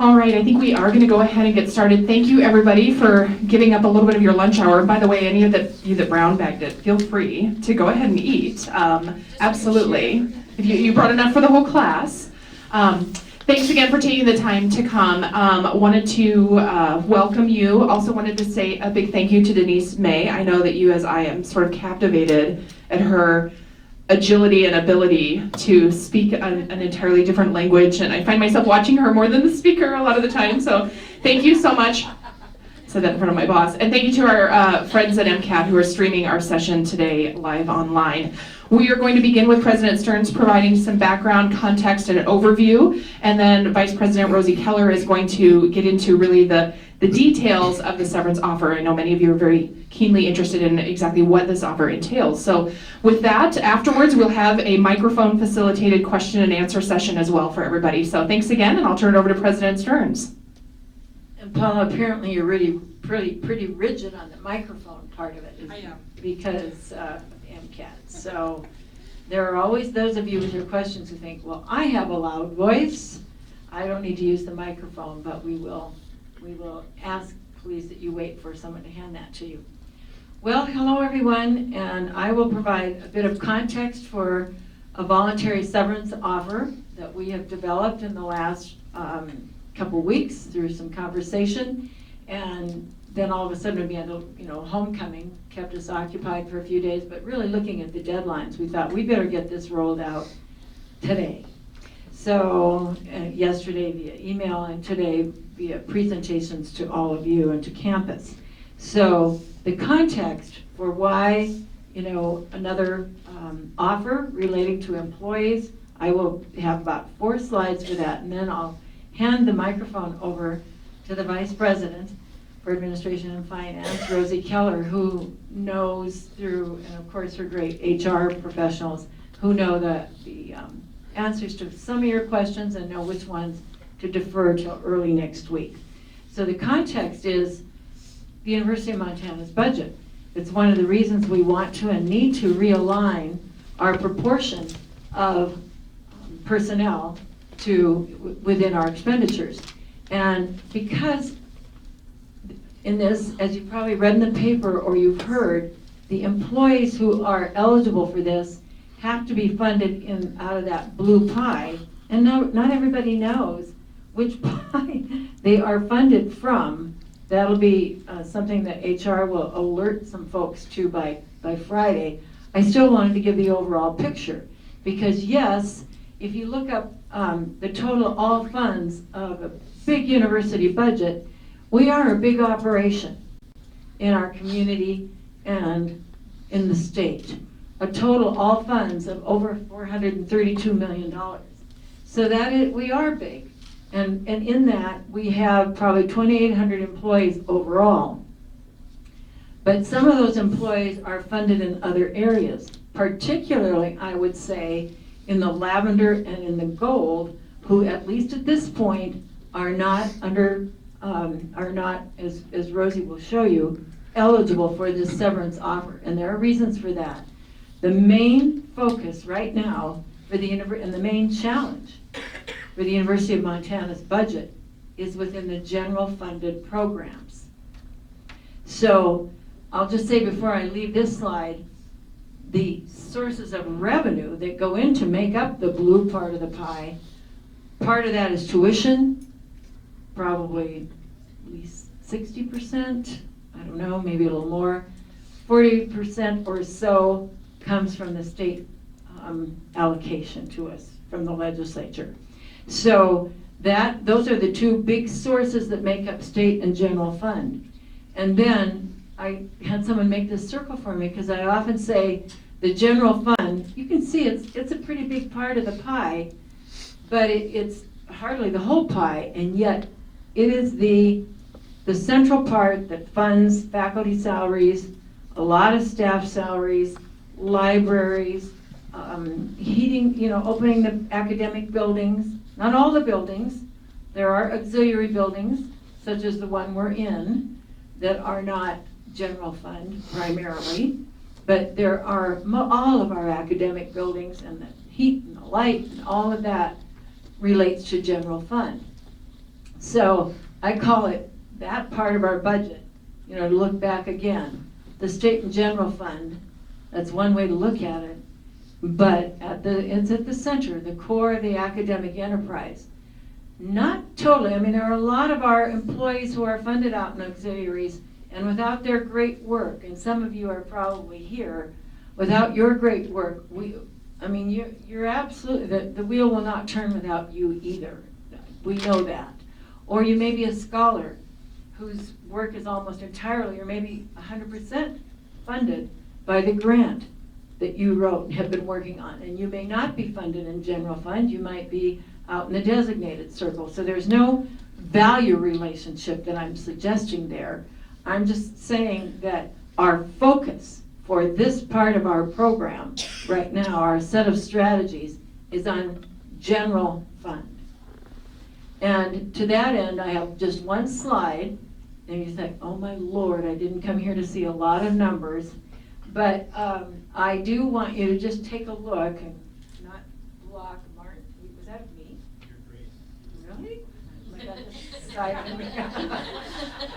All right, I think we are going to go ahead and get started. Thank you, everybody, for giving up a little bit of your lunch hour. By the way, any of you that brown bagged it, feel free to go ahead and eat. Absolutely. If you brought enough for the whole class. Thanks again for taking the time to come. Wanted to welcome you. Also wanted to say a big thank you to Denise May. I know that you, as I am, sort of captivated at her agility and ability to speak an entirely different language, and I find myself watching her more than the speaker a lot of the time, so thank you so much. I said that in front of my boss. And thank you to our friends at MCAT who are streaming our session today live online. We are going to begin with President Stearns providing some background, context, and an overview, and then Vice President Rosie Keller is going to get into really the details of the severance offer. I know many of you are very keenly interested in exactly what this offer entails. So with that, afterwards we'll have a microphone facilitated question and answer session as well for everybody. So thanks again, and I'll turn it over to President Stearns. And Paula, apparently you're really pretty rigid on the microphone part of it. I am. Because MCAT. So there are always those of you with your questions who think, well, I have a loud voice. I don't need to use the microphone, but we will ask, please, that you wait for someone to hand that to you. Well, hello everyone, and I will provide a bit of context for a voluntary severance offer that we have developed in the last couple weeks through some conversation, and then all of a sudden we had homecoming kept us occupied for a few days, but really looking at the deadlines, we thought we better get this rolled out today. So yesterday via email and today via presentations to all of you and to campus. So the context for why, another offer relating to employees, I will have about 4 slides for that, and then I'll hand the microphone over to the Vice President for Administration and Finance, Rosie Keller, who knows through, and of course her great HR professionals, who know the answers to some of your questions and know which ones to defer till early next week. So the context is the University of Montana's budget. It's one of the reasons we want to and need to realign our proportion of personnel to within our expenditures. And because in this, as you probably read in the paper or you've heard, the employees who are eligible for this have to be funded out of that blue pie, and not everybody knows which pie they are funded from. That'll be something that HR will alert some folks to by Friday. I still wanted to give the overall picture, because yes, if you look up the total all funds of a big university budget, we are a big operation in our community and in the state. A total all funds of over $432 million. So we are big. And in that, we have probably 2,800 employees overall. But some of those employees are funded in other areas, particularly, I would say, in the lavender and in the gold, who at least at this point are not as Rosie will show you, eligible for this severance offer. And there are reasons for that. The main focus right now for and the main challenge for the University of Montana's budget is within the general funded programs. So I'll just say before I leave this slide, the sources of revenue that go in to make up the blue part of the pie, part of that is tuition, probably at least 60%, I don't know, maybe a little more. 40% or so comes from the state allocation to us from the legislature. So those are the 2 big sources that make up state and general fund. And then I had someone make this circle for me, because I often say the general fund, you can see it's a pretty big part of the pie, but it's hardly the whole pie, and yet it is the central part that funds faculty salaries, a lot of staff salaries, libraries, heating, opening the academic buildings, not all the buildings. There are auxiliary buildings, such as the one we're in, that are not general fund primarily, but there are all of our academic buildings, and the heat and the light and all of that relates to general fund. So I call it that part of our budget, to look back again. The state and general fund, that's one way to look at it, but it's at the center, the core of the academic enterprise. Not totally, there are a lot of our employees who are funded out in auxiliaries, and without their great work, and some of you are probably here, without your great work, you're absolutely, the wheel will not turn without you either. We know that. Or you may be a scholar whose work is almost entirely, or maybe 100% funded by the grant that you wrote and have been working on. And you may not be funded in general fund, you might be out in the designated circle. So there's no value relationship that I'm suggesting there. I'm just saying that our focus for this part of our program right now, our set of strategies, is on general fund. And to that end, I have just one slide, and you think, oh my Lord, I didn't come here to see a lot of numbers, but I do want you to just take a look and not block Martin. Was that me? You're great. Really? Oh my God, this side.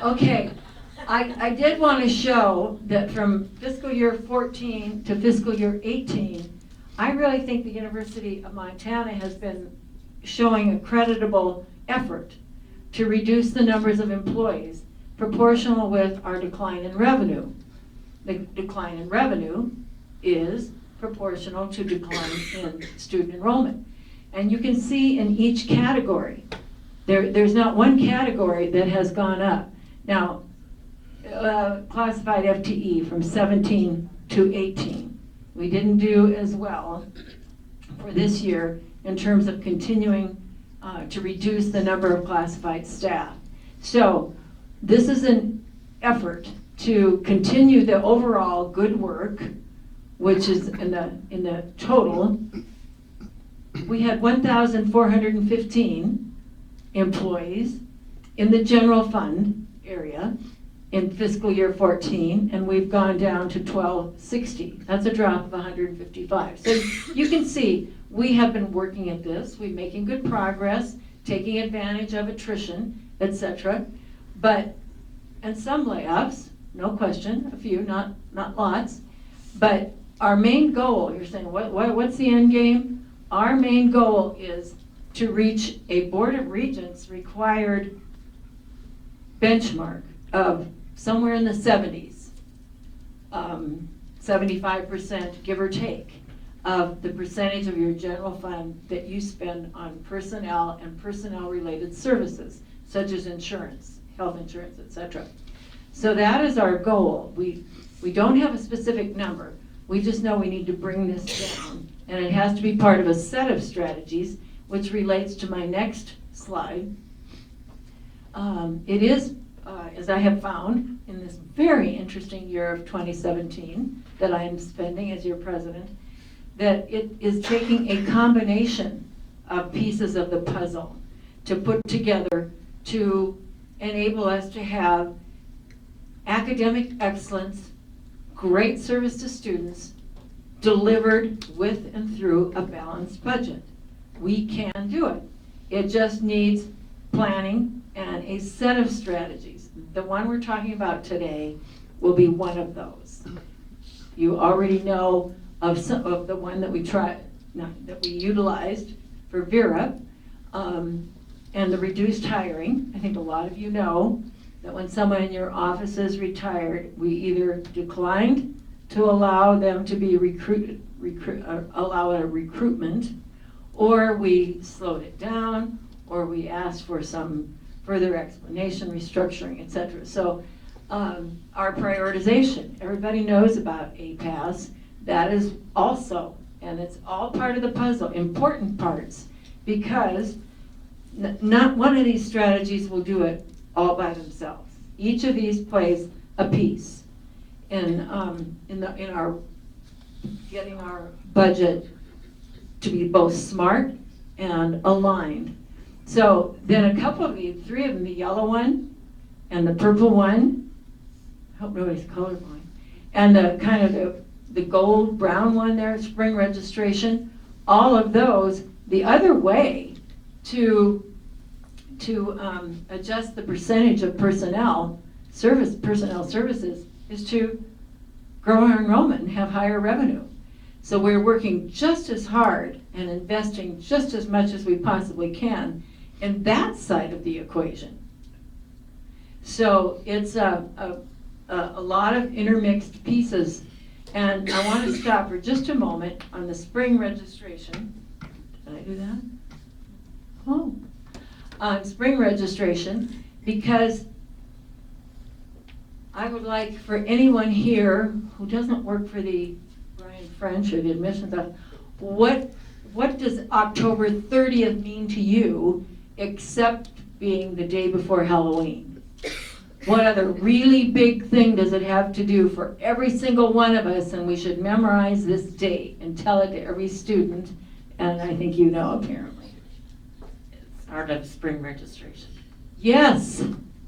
Okay. I did want to show that from fiscal year 14 to fiscal year 18, I really think the University of Montana has been showing a creditable effort to reduce the numbers of employees proportional with our decline in revenue. The decline in revenue is proportional to decline in student enrollment. And you can see in each category, there's not one category that has gone up. Now, classified FTE from 17 to 18. We didn't do as well for this year in terms of continuing to reduce the number of classified staff. So this is an effort to continue the overall good work, which is in the total. We had 1,415 employees in the general fund area in fiscal year 14, and we've gone down to 1,260. That's a drop of 155. So you can see we have been working at this. We're making good progress, taking advantage of attrition, etc. And some layoffs, no question, a few, not lots. But our main goal, you're saying, what's the end game? Our main goal is to reach a Board of Regents required benchmark of somewhere in the 70s, 75%, give or take, of the percentage of your general fund that you spend on personnel and personnel-related services, such as insurance, health insurance, etc. So that is our goal. We don't have a specific number. We just know we need to bring this down, and it has to be part of a set of strategies, which relates to my next slide. It is, as I have found in this very interesting year of 2017 that I am spending as your president, that it is taking a combination of pieces of the puzzle to put together to enable us to have academic excellence, great service to students, delivered with and through a balanced budget. We can do it. It just needs planning and a set of strategies. The one we're talking about today will be one of those. You already know of some of the one that we utilized for Vera, and the reduced hiring. I think a lot of you know that when someone in your office is retired, we either declined to allow them to be allow a recruitment, or we slowed it down, or we asked for some further explanation, restructuring, etc. So our prioritization, everybody knows about APAS. That is also, and it's all part of the puzzle, important parts, because not one of these strategies will do it all by themselves. Each of these plays a piece in our getting our budget to be both smart and aligned. So then a couple of these, three of them, the yellow one and the purple one, I hope nobody's colorblind, and the kind of the gold brown one there, spring registration, all of those, the other way to adjust the percentage of personnel services is to grow our enrollment and have higher revenue. So we're working just as hard and investing just as much as we possibly can in that side of the equation. So it's a lot of intermixed pieces. And I want to stop for just a moment on the spring registration. Did I do that? Oh. On spring registration, because I would like for anyone here who doesn't work for the Brian French or the admissions office, what does October 30th mean to you except being the day before Halloween? What other really big thing does it have to do for every single one of us? And we should memorize this date and tell it to every student. And I think you know, apparently. Start of spring registration. Yes,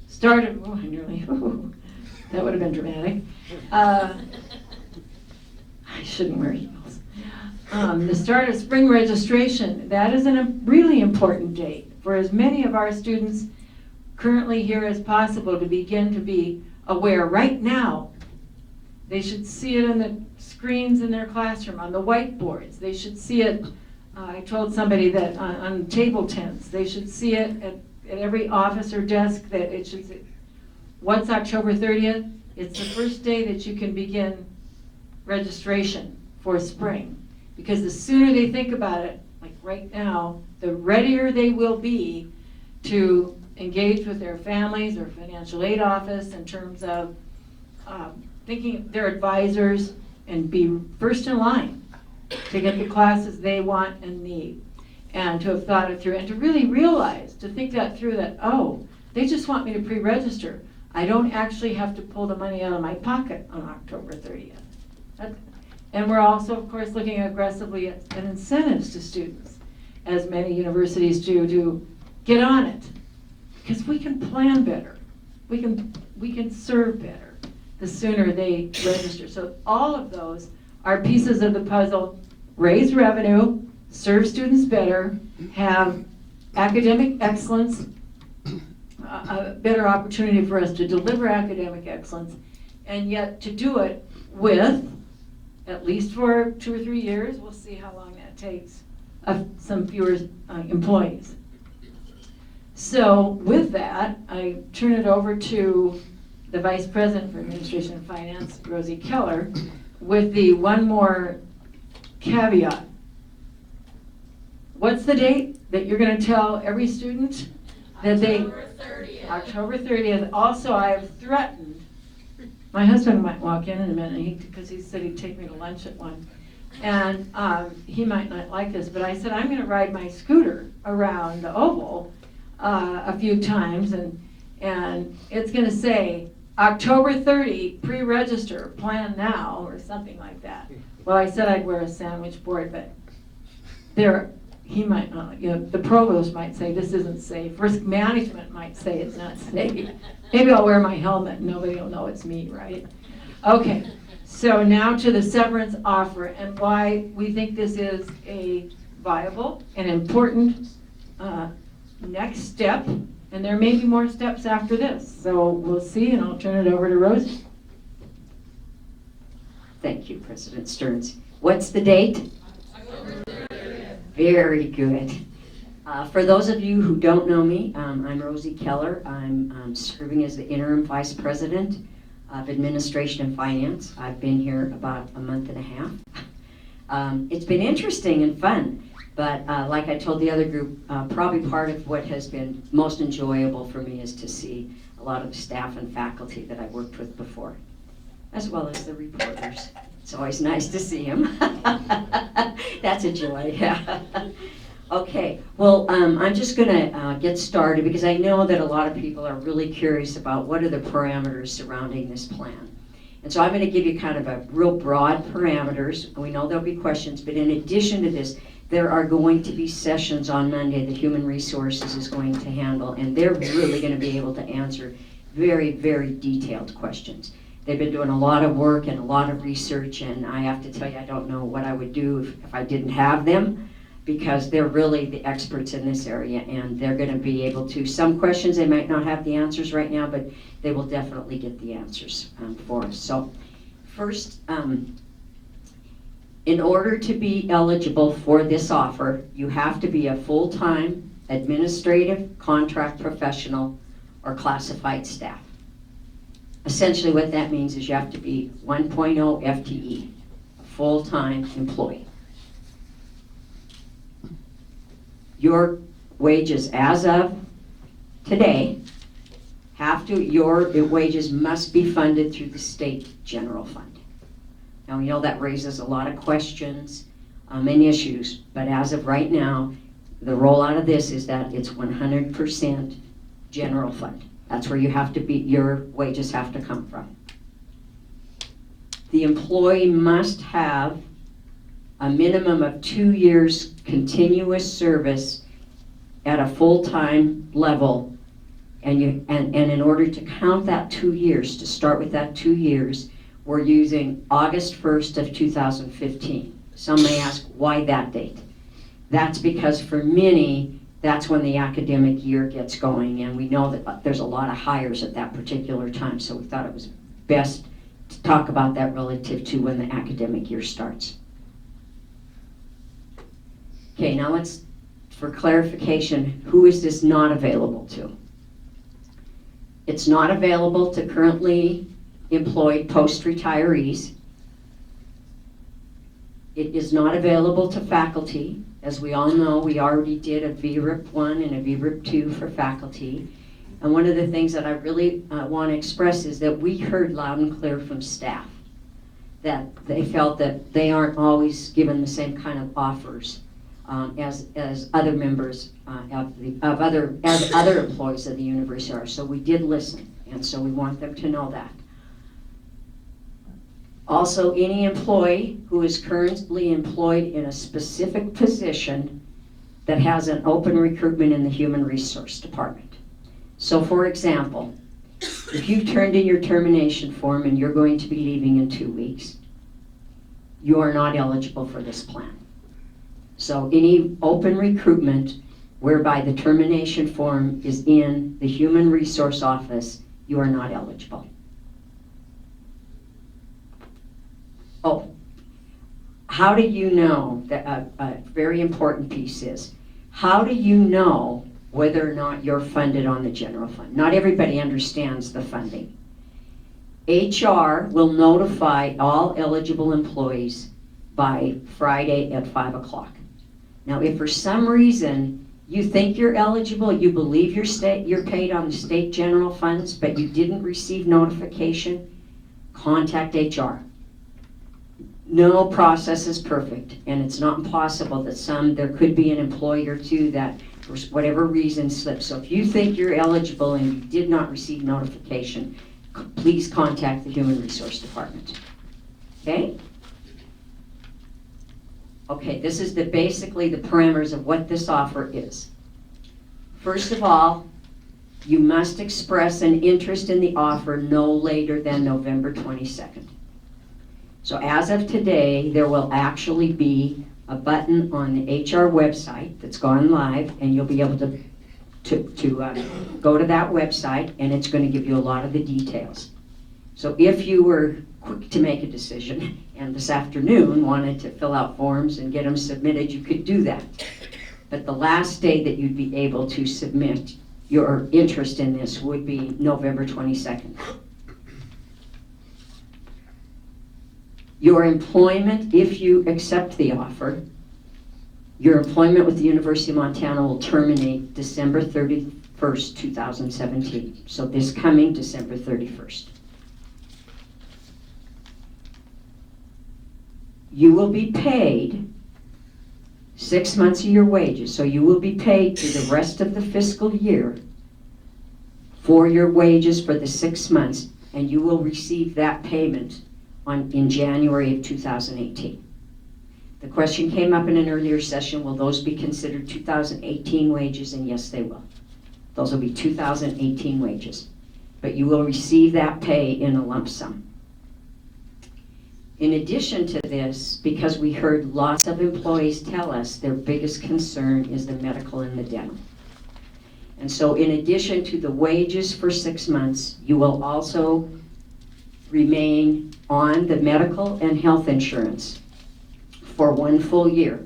started, oh, I nearly, that would have been dramatic. I shouldn't wear heels. The start of spring registration, that is a really important date for as many of our students currently here as possible to begin to be aware right now. They should see it on the screens in their classroom, on the whiteboards. They should see it, I told somebody that on table tents. They should see it at every office or desk that it should say, what's October 30th? It's the first day that you can begin registration for spring. Because the sooner they think about it, like right now, the readier they will be to engage with their families or financial aid office in terms of thinking their advisors and be first in line to get the classes they want and need, and to have thought it through and to really realize, to think that through, that, oh, they just want me to pre-register. I don't actually have to pull the money out of my pocket on October 30th. And we're also, of course, looking aggressively at incentives to students, as many universities do, to get on it. Because we can plan better. We can serve better the sooner they register. So all of those are pieces of the puzzle. Raise revenue, serve students better, have academic excellence, a better opportunity for us to deliver academic excellence, and yet to do it with, at least for 2 or 3 years, we'll see how long that takes, some fewer employees. So with that, I turn it over to the Vice President for Administration and Finance, Rosie Keller, with the one more caveat. What's the date that you're going to tell every student that they... October 30th. October 30th. Also, I have threatened, my husband might walk in a minute, because he said he'd take me to lunch at 1. And he might not like this, but I said I'm going to ride my scooter around the Oval a few times, and it's going to say October 30, pre-register, plan now, or something like that. Well, I said I'd wear a sandwich board, but he might not, the provost might say this isn't safe. Risk management might say it's not safe. Maybe I'll wear my helmet and nobody will know it's me, right? Okay, so now to the severance offer and why we think this is a viable and important next step, and there may be more steps after this. So we'll see, and I'll turn it over to Rosie. Thank you, President Stearns. What's the date? October 30th. Very good. For those of you who don't know me, I'm Rosie Keller. I'm serving as the interim Vice President of Administration and Finance. I've been here about a month and a half. It's been interesting and fun, but like I told the other group, probably part of what has been most enjoyable for me is to see a lot of staff and faculty that I've worked with before, as well as the reporters. It's always nice to see them. That's a joy, yeah. Okay, well, I'm just going to get started because I know that a lot of people are really curious about what are the parameters surrounding this plan. And so I'm going to give you kind of a real broad parameters. We know there'll be questions, but in addition to this, there are going to be sessions on Monday that Human Resources is going to handle, and they're really going to be able to answer very, very detailed questions. They've been doing a lot of work and a lot of research, and I have to tell you, I don't know what I would do if I didn't have them. because they're really the experts in this area, and they're going to be able to, some questions they might not have the answers right now, but they will definitely get the answers for us. So first, in order to be eligible for this offer, you have to be a full-time administrative, contract professional, or classified staff. Essentially what that means is you have to be 1.0 FTE, a full-time employee. Your wages as of today your wages must be funded through the state general fund. Now, we know that raises a lot of questions and issues, but as of right now, the rollout of this is that it's 100% general fund. That's where you have to be, your wages have to come from. The employee must have a minimum of 2 years continuous service at a full-time level, and in order to count that 2 years, to start with that 2 years, we're using August 1st of 2015. Some may ask, why that date? That's because for many, that's when the academic year gets going, and we know that there's a lot of hires at that particular time, so we thought it was best to talk about that relative to when the academic year starts. Okay, now let's, for clarification, who is this not available to? It's not available to currently employed post-retirees. It is not available to faculty. As we all know, we already did a VRIP 1 and a VRIP 2 for faculty. And one of the things that I really want to express is that we heard loud and clear from staff that they felt that they aren't always given the same kind of offers as other members of other employees of the university are. So we did listen, and so we want them to know that. Also, any employee who is currently employed in a specific position that has an open recruitment in the Human Resource Department. So for example, if you've turned in your termination form and you're going to be leaving in 2 weeks, you are not eligible for this plan. So any open recruitment whereby the termination form is in the Human Resource Office, you are not eligible. Oh, how do you know that a very important piece is, how do you know whether or not you're funded on the general fund? Not everybody understands the funding. HR will notify all eligible employees by Friday at 5 o'clock. Now, if for some reason you think you're eligible, you believe you're paid on the state general funds, but you didn't receive notification, contact HR. No process is perfect, and it's not impossible that there could be an employee or two that, for whatever reason, slips. So if you think you're eligible and you did not receive notification, please contact the Human Resource Department. Okay? Okay, this is basically the parameters of what this offer is. First of all, you must express an interest in the offer no later than November 22nd. So as of today, there will actually be a button on the HR website that's gone live, and you'll be able to go to that website, and it's going to give you a lot of the details. So if you were quick to make a decision and this afternoon wanted to fill out forms and get them submitted, you could do that. But the last day that you'd be able to submit your interest in this would be November 22nd. Your employment, if you accept the offer, your employment with the University of Montana will terminate December 31st, 2017. So this coming December 31st. You will be paid 6 months of your wages. So you will be paid through the rest of the fiscal year for your wages for the 6 months, and you will receive that payment in January of 2018. The question came up in an earlier session, will those be considered 2018 wages? And yes, they will. Those will be 2018 wages. But you will receive that pay in a lump sum. In addition to this, because we heard lots of employees tell us their biggest concern is the medical and the dental. And so in addition to the wages for 6 months, you will also remain on the medical and health insurance for 1 full year.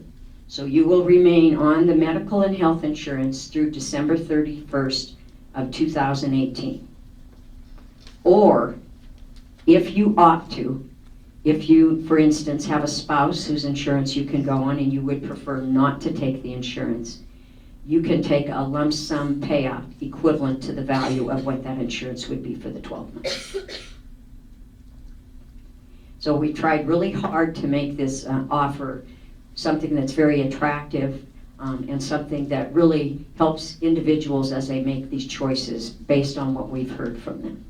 So you will remain on the medical and health insurance through December 31st of 2018. Or if you opt to, if you, for instance, have a spouse whose insurance you can go on and you would prefer not to take the insurance, you can take a lump sum payout equivalent to the value of what that insurance would be for the 12 months. So we tried really hard to make this offer something that's very attractive and something that really helps individuals as they make these choices based on what we've heard from them.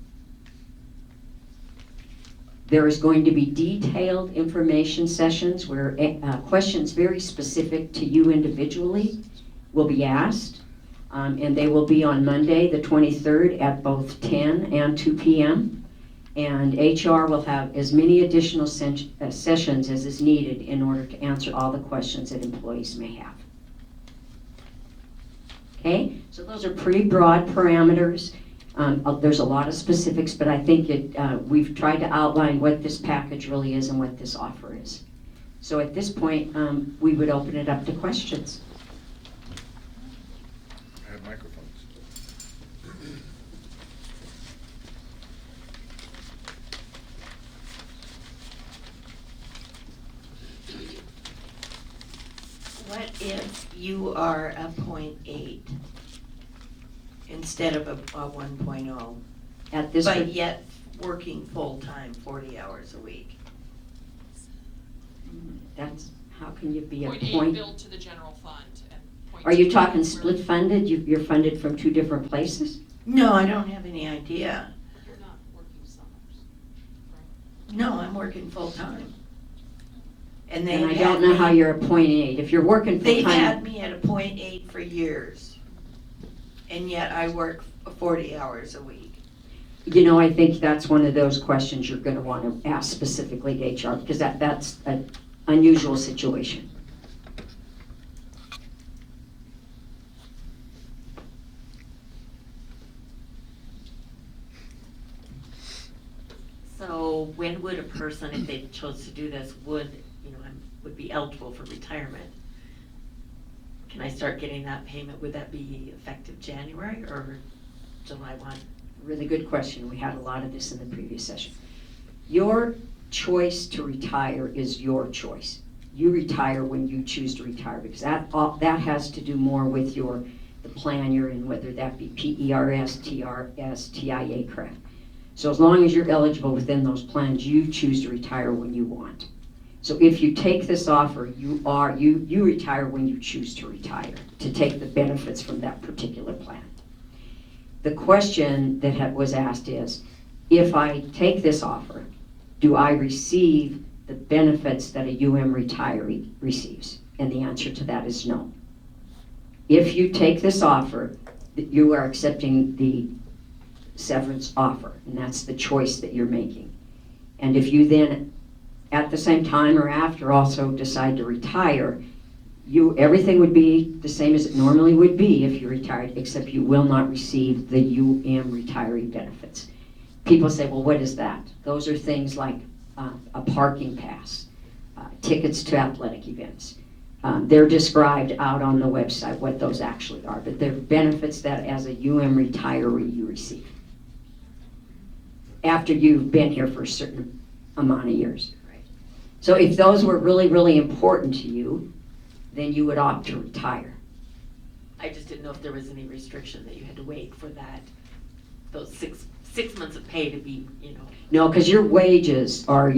There is going to be detailed information sessions where questions very specific to you individually will be asked, and they will be on Monday, the 23rd at both 10 and 2 p.m. And HR will have as many additional sessions as is needed in order to answer all the questions that employees may have. Okay, so those are pretty broad parameters. There's a lot of specifics, but I think we've tried to outline what this package really is and what this offer is. So at this point, we would open it up to questions. I have microphones. What if you are a .8 instead of a 1.0, At this but yet working full-time, 40 hours a week? That's, how can you be a Point eight point? billed to the general fund. And point Are you two talking where- split funded? You're funded from 2 different places? No, I don't have any idea. You're not working summers, right? No, I'm working full-time. And they And I don't know how you're a .8. If you're working They've had full-time, me at a .8 for years, and yet I work 40 hours a week. you know, I think that's one of those questions you're gonna wanna ask specifically to HR, because that's an unusual situation. So when would a person, if they chose to do this, would be eligible for retirement? Can I start getting that payment? Would that be effective January or July 1? Really good question. We had a lot of this in the previous session. Your choice to retire is your choice. You retire when you choose to retire, because that has to do more with the plan you're in, whether that be PERS, TRS, TIA, CREF. So as long as you're eligible within those plans, you choose to retire when you want. So if you take this offer, you retire when you choose to retire, to take the benefits from that particular plan. The question that was asked is, if I take this offer, do I receive the benefits that a retiree receives? And the answer to that is no. If you take this offer, you are accepting the severance offer, and that's the choice that you're making. And if you then, at the same time or after, also decide to retire, everything would be the same as it normally would be if you retired, except you will not receive the retiree benefits. People say, well, what is that? Those are things like a parking pass, tickets to athletic events. They're described out on the website what those actually are, but they're benefits that as a retiree you receive after you've been here for a certain amount of years. Right. So if those were really, really important to you, then you would opt to retire. I just didn't know if there was any restriction that you had to wait for that, those six months of pay to be, No, because your wages are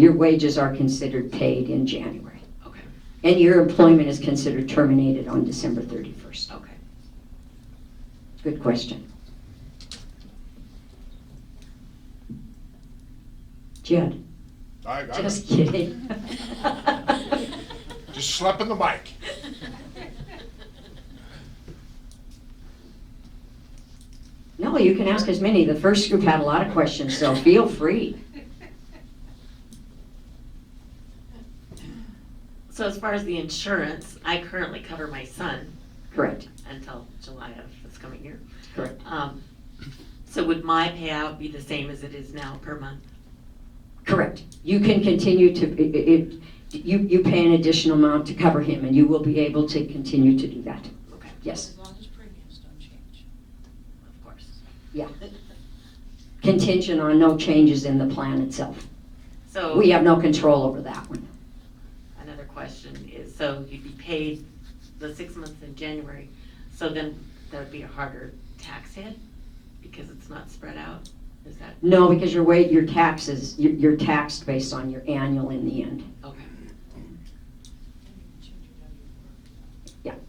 considered paid in January. Okay. And your employment is considered terminated on December 31st. Okay. Good question. Jed, I just kidding. just slapping the mic. No, you can ask as many. The first group had a lot of questions, so feel free. So as far as the insurance, I currently cover my son Correct, until July of this coming year. correct. So would my payout be the same as it is now per month? Correct. You can continue to, you pay an additional amount to cover him, and you will be able to continue to do that. Okay, Yes, As long as premiums don't change. of course. yeah. Contingent on no changes in the plan itself. So We have no control over that one. another question is, so you'd be paid the 6 months in January, so then that would be a harder tax hit because it's not spread out? Is that, No, because your taxes, you're taxed based on your annual in the end. okay. And you can change it how you work.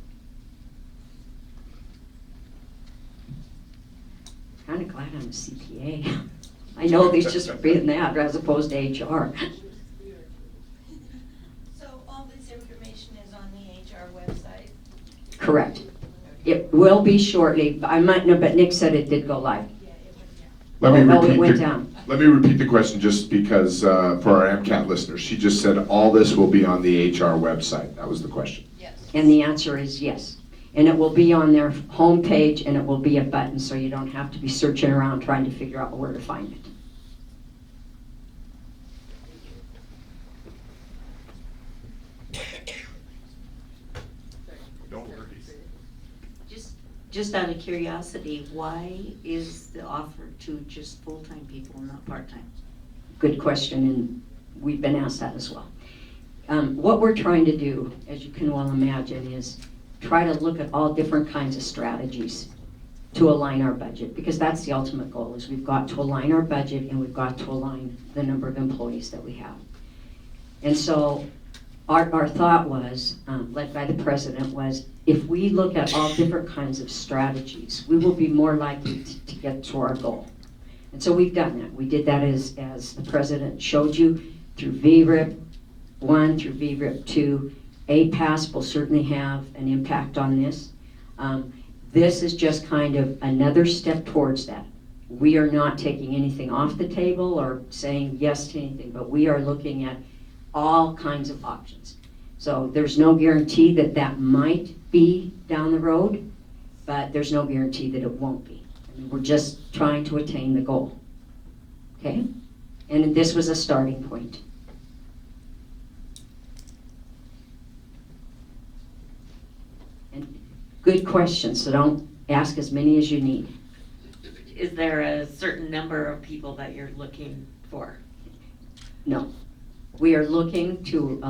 Kind of glad I'm a CPA. I know these just for being that as opposed to HR. So all this information is on the HR website? Correct. It will be shortly. I might know, but Nick said it did go live. Yeah, it went down. Let me Oh, it repeat went the- down. Let me repeat the question just because, for our MCAT listeners. She just said all this will be on the HR website. That was the question. Yes. And the answer is yes. And it will be on their homepage, and it will be a button, so you don't have to be searching around trying to figure out where to find it. Don't worry. Just out of curiosity, why is the offer to just full-time people, not part-time? Good question, and we've been asked that as well. What we're trying to do, as you can well imagine, is try to look at all different kinds of strategies to align our budget, because that's the ultimate goal, is we've got to align our budget and we've got to align the number of employees that we have. And so our thought was, led by the president, was if we look at all different kinds of strategies, we will be more likely to get to our goal. And so we've done that. We did that as the president showed you through VRIP 1 through VRIP 2. APAS will certainly have an impact on this. This is just kind of another step towards that. We are not taking anything off the table or saying yes to anything, but we are looking at all kinds of options. So there's no guarantee that that might be down the road, but there's no guarantee that it won't be. I mean, we're just trying to attain the goal. Okay? And this was a starting point. And good questions, so don't ask as many as you need. Is there a certain number of people that you're looking for? No. We are looking to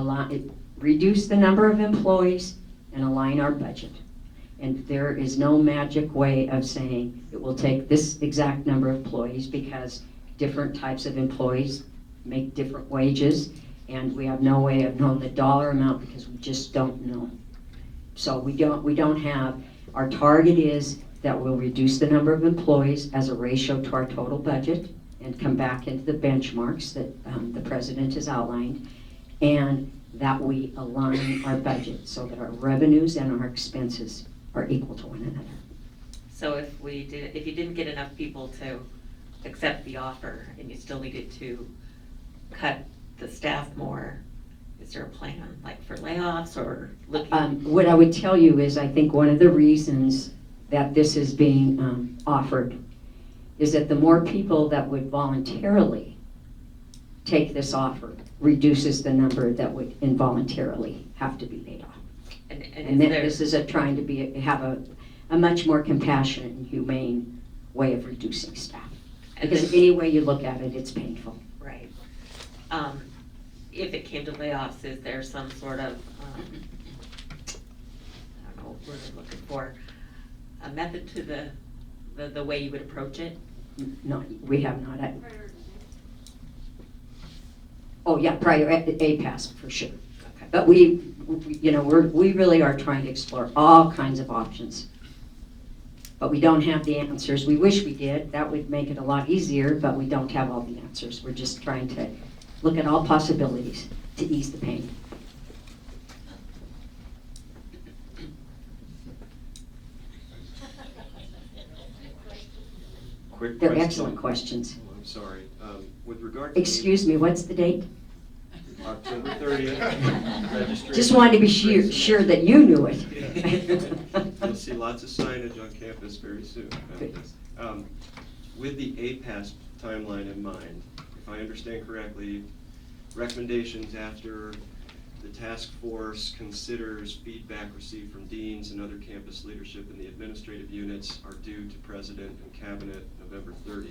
reduce the number of employees and align our budget. And there is no magic way of saying it will take this exact number of employees, because different types of employees make different wages, and we have no way of knowing the dollar amount because we just don't know. So we don't have, our target is that we'll reduce the number of employees as a ratio to our total budget and come back into the benchmarks that the president has outlined, and that we align our budget so that our revenues and our expenses are equal to one another. So if you didn't get enough people to accept the offer and you still needed to cut the staff more, is there a plan like for layoffs or looking? What I would tell you is I think one of the reasons that this is being offered is that the more people that would voluntarily take this offer reduces the number that would involuntarily have to be laid off. And And is that there, this is trying to have a much more compassionate and humane way of reducing staff. and Because this- any way you look at it, it's painful. right. If it came to layoffs, is there some sort of, I don't know what word I'm looking for, a method to the way you would approach it? No, we have not. Oh, yeah, prior APAS for sure. Okay. But we really are trying to explore all kinds of options. But we don't have the answers. We wish we did. That would make it a lot easier, but we don't have all the answers. We're just trying to look at all possibilities to ease the pain. Quick They're question. excellent questions. Oh, I'm sorry. With regard to. Excuse me, what's the date? October 30th. Registration Just wanted to be is sure that you knew it. Yeah. You'll see lots of signage on campus very soon. Good. With the APAS timeline in mind, if I understand correctly, recommendations after the task force considers feedback received from deans and other campus leadership in the administrative units are due to President and Cabinet November 30th.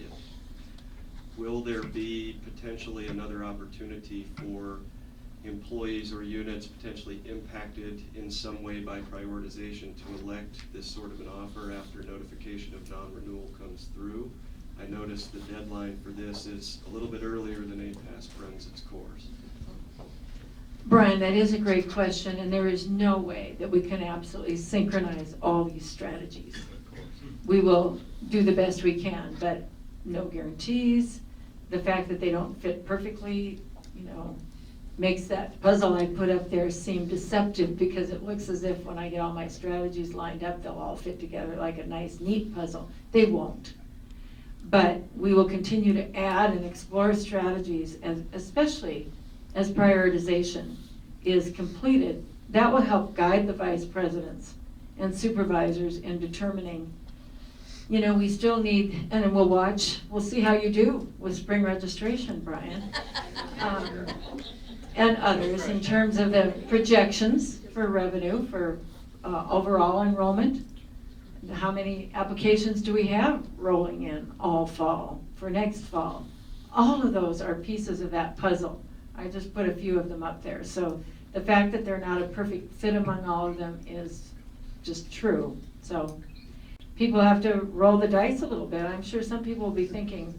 Will there be potentially another opportunity for employees or units potentially impacted in some way by prioritization to elect this sort of an offer after notification of non-renewal comes through? I noticed the deadline for this is a little bit earlier than APAS runs its course. Brian, that is a great question, and there is no way that we can absolutely synchronize all these strategies. We will do the best we can, but no guarantees. The fact that they don't fit perfectly, makes that puzzle I put up there seem deceptive, because it looks as if when I get all my strategies lined up, they'll all fit together like a nice, neat puzzle. They won't. But we will continue to add and explore strategies, especially as prioritization is completed. That will help guide the vice presidents and supervisors in determining, we still need, and we'll see how you do with spring registration, Brian, and others in terms of the projections for revenue, for overall enrollment. How many applications do we have rolling in all fall, for next fall? All of those are pieces of that puzzle. I just put a few of them up there. So the fact that they're not a perfect fit among all of them is just true. So people have to roll the dice a little bit. I'm sure some people will be thinking,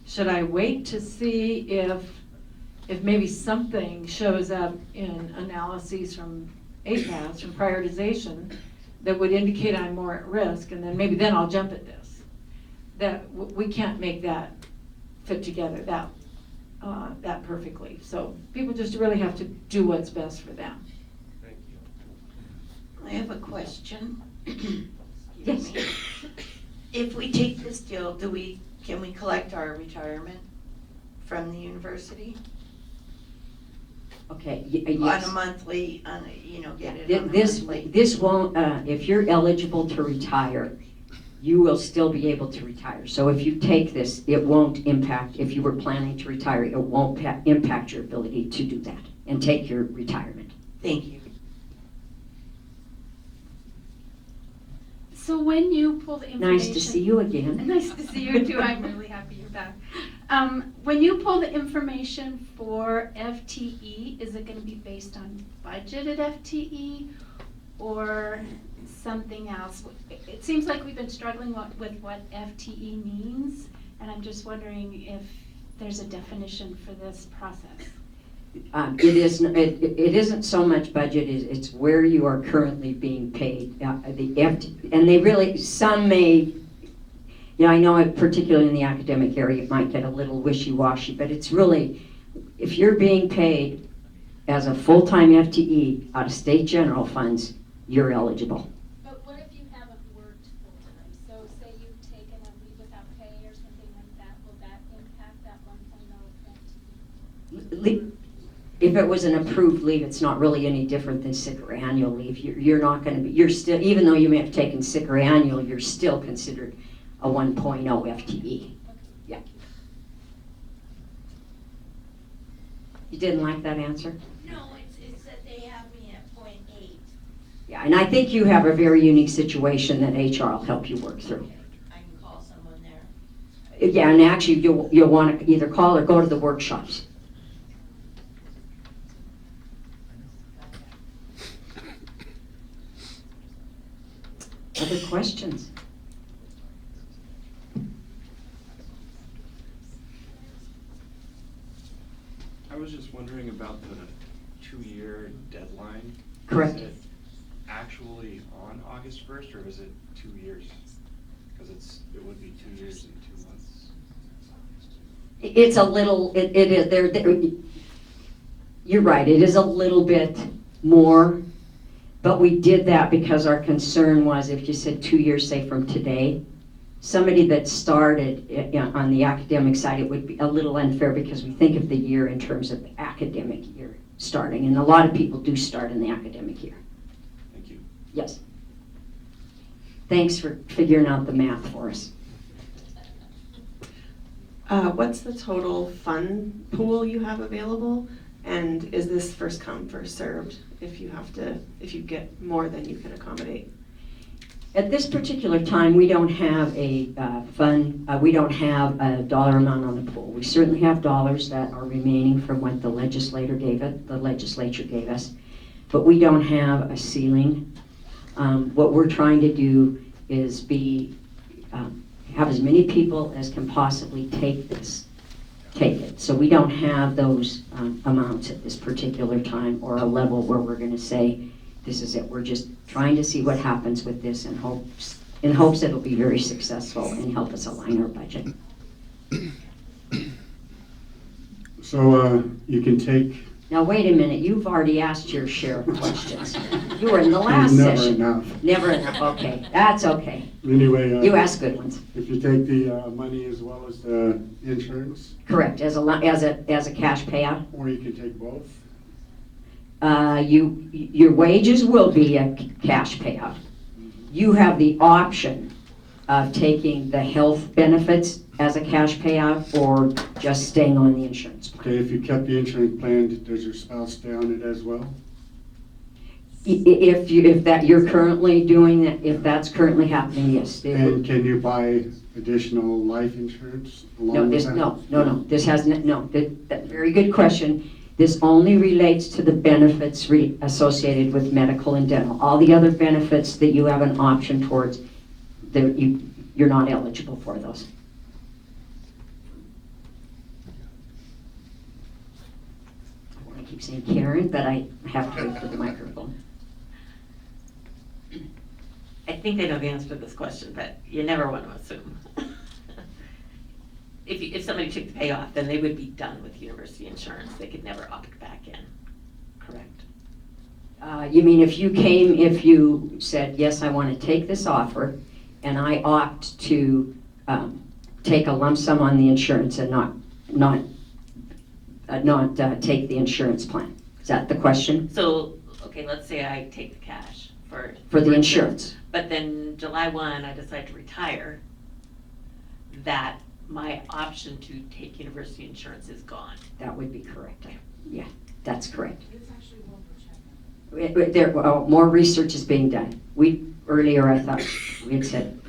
should I wait to see if maybe something shows up in analyses from APAS, from prioritization, that would indicate I'm more at risk, and then I'll jump at this. That we can't make that fit together that perfectly. So people just really have to do what's best for them. Thank you. I have a question. Yes. If we take this deal, can we collect our retirement from the university? Okay, On yes. a monthly, get it on a This monthly? won't, if you're eligible to retire, you will still be able to retire. So if you take this, it won't impact, if you were planning to retire, it won't impact your ability to do that and take your retirement. Thank you. So when you pull the information. Nice to see you again. Nice to see you too. I'm really happy you're back. When you pull the information for FTE, is it going to be based on budgeted FTE or something else? It seems like we've been struggling with what FTE means, and I'm just wondering if there's a definition for this process. It isn't so much budget, it's where you are currently being paid. And they really, some may, I know it, particularly in the academic area, it might get a little wishy-washy, but it's really, if you're being paid as a full-time FTE out of state general funds, you're eligible. But what if you haven't worked full-time? So say you've taken a leave without pay or something like that, will that impact that 1.0 FTE? If it was an approved leave, it's not really any different than sick or annual leave. You're not going to be, you're still, even though you may have taken sick or annual, you're still considered a 1.0 FTE. Yeah. You didn't like that answer? No, it's that they have me at .8. Yeah, and I think you have a very unique situation that HR will help you work through. I can call someone there. Yeah, and actually you'll want to either call or go to the workshops. Other questions? I was just wondering about the 2-year deadline. Correct. Is it actually on August 1st, or is it 2 years? Because it would be 2 years and 2 months. It's a little, it is, you're right, it is a little bit more, but we did that because our concern was if you said 2 years, say from today, somebody that started on the academic side, it would be a little unfair because we think of the year in terms of the academic year starting, and a lot of people do start in the academic year. Thank you. Yes. Thanks for figuring out the math for us. What's the total fund pool you have available? And is this first come, first served if you get more than you can accommodate? At this particular time, we don't have a fund, we don't have a dollar amount on the pool. We certainly have dollars that are remaining from what the legislature gave us, but we don't have a ceiling. What we're trying to do is have as many people as can possibly take it. So we don't have those amounts at this particular time, or a level where we're going to say, this is it. We're just trying to see what happens with this in hopes it'll be very successful and help us align our budget. So you can take. Now wait a minute, you've already asked your share of questions. You were in the last Never session. enough. Never enough, okay, that's okay. Anyway. You ask good ones. If you take the money as well as the insurance. Correct, as a cash payout. Or you can take both. Your wages will be a cash payout. You have the option of taking the health benefits as a cash payout or just staying on the insurance plan. Okay, if you kept the insurance plan, does your spouse stay on it as well? If that you're currently doing that, if that's currently happening, yes. And can you buy additional life insurance along No, with this, that? no, this hasn't, that, very good question. This only relates to the benefits associated with medical and dental. All the other benefits that you have an option towards, you're not eligible for those. I want to keep saying Karen, but I have to wait for the microphone. I think I know the answer to this question, but you never want to assume. If somebody took the payoff, then they would be done with university insurance. They could never opt back in, correct? You mean if you said, yes, I want to take this offer, and I opt to take a lump sum on the insurance and not take the insurance plan? Is that the question? So, okay, let's say I take the cash for the insurance. But then July 1, I decide to retire, that my option to take university insurance is gone. That would be correct. Yeah, that's correct. More research is being done. Earlier I thought we had said,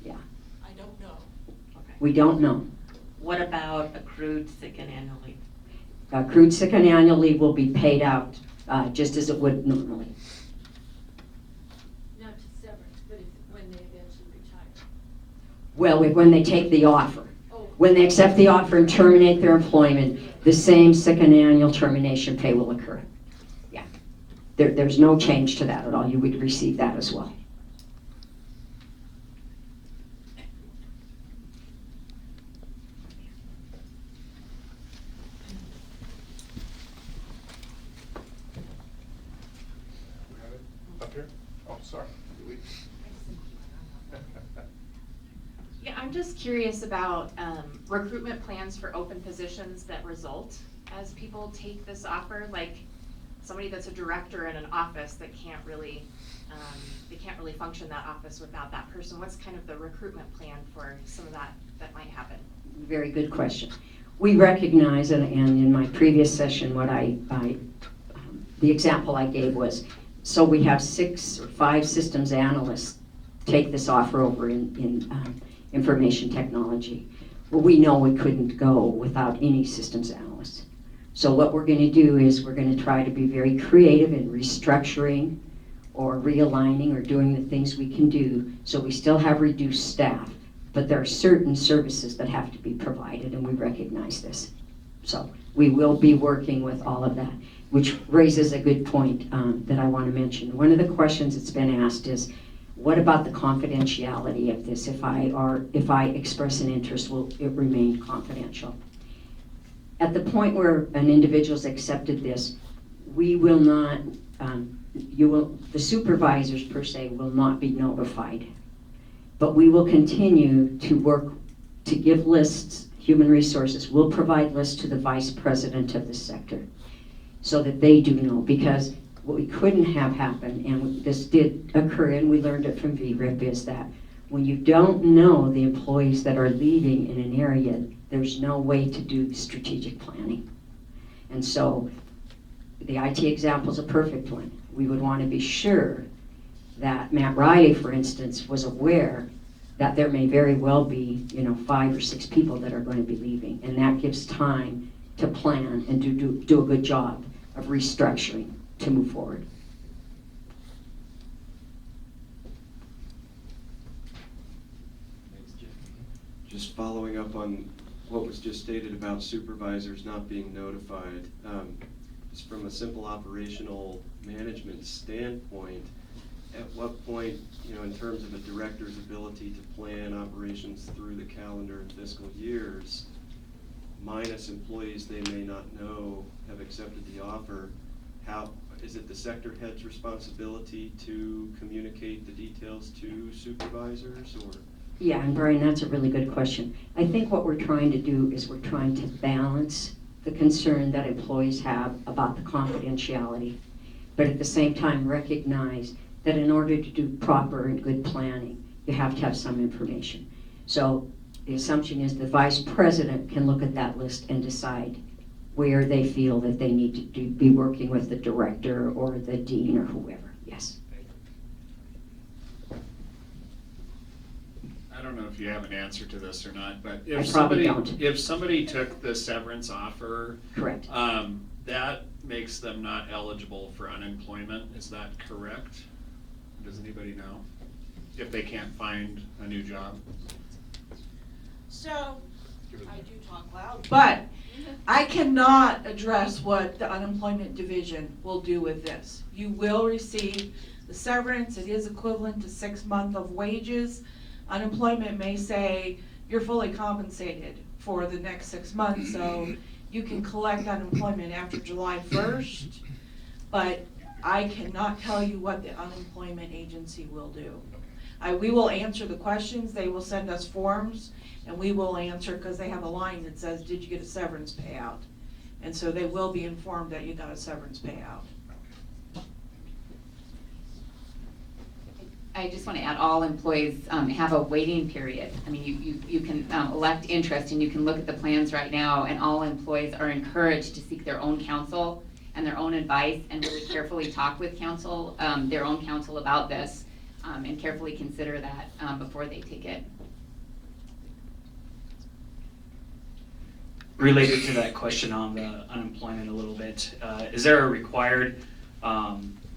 yeah. I don't know. Okay. We don't know. What about accrued sick and annual leave? Accrued sick and annual leave will be paid out just as it would normally. Not to severance, but when they eventually retire. Well, when they take the offer. Oh. When they accept the offer and terminate their employment, the same sick and annual termination pay will occur. Yeah. There's no change to that at all. You would receive that as well. Up here? Oh, sorry. Yeah, I'm just curious about recruitment plans for open positions that result as people take this offer, like somebody that's a director in an office that can't really function that office without that person. What's kind of the recruitment plan for some of that might happen? Very good question. We recognize, and in my previous session, the example I gave was, so we have 6 or 5 systems analysts take this offer over in information technology. Well, we know we couldn't go without any systems analysts. So what we're going to do is we're going to try to be very creative in restructuring or realigning or doing the things we can do so we still have reduced staff, but there are certain services that have to be provided, and we recognize this. So we will be working with all of that, which raises a good point that I want to mention. One of the questions that's been asked is, what about the confidentiality of this? If I express an interest, will it remain confidential? At the point where an individual's accepted this, we will not, the supervisors per se will not be notified. But we will continue to work to give lists. Human Resources will provide lists to the vice president of the sector so that they do know, because what we couldn't have happen, and this did occur, and we learned it from VRIP, is that when you don't know the employees that are leaving in an area, there's no way to do strategic planning. And so the IT example is a perfect one. We would want to be sure that Matt Riley, for instance, was aware that there may very well be, 5 or 6 people that are going to be leaving. And that gives time to plan and do a good job of restructuring to move forward. Just following up on what was just stated about supervisors not being notified, just from a simple operational management standpoint, at what point, in terms of a director's ability to plan operations through the calendar and fiscal years, minus employees they may not know have accepted the offer, how is it the sector head's responsibility to communicate the details to supervisors, or? Yeah, and Brian, that's a really good question. I think what we're trying to do is we're trying to balance the concern that employees have about the confidentiality, but at the same time recognize that in order to do proper and good planning, you have to have some information. So the assumption is the vice president can look at that list and decide where they feel that they need to be working with the director or the dean or whoever. Yes. I don't know if you have an answer to this or not, but I probably don't. if somebody took the severance offer, Correct. That makes them not eligible for unemployment. Is that correct? Does anybody know? If they can't find a new job? So, I do talk loud, but I cannot address what the unemployment division will do with this. You will receive the severance. It is equivalent to 6 months of wages. Unemployment may say you're fully compensated for the next 6 months, so you can collect unemployment after July 1st, but I cannot tell you what the unemployment agency will do. We will answer the questions. They will send us forms, and we will answer, because they have a line that says, did you get a severance payout? And so they will be informed that you got a severance payout. I just want to add, all employees have a waiting period. I mean, you can elect interest, and you can look at the plans right now, and all employees are encouraged to seek their own counsel and their own advice, and really carefully talk with counsel, their own counsel about this, and carefully consider that before they take it. Related to that question on the unemployment a little bit, is there a required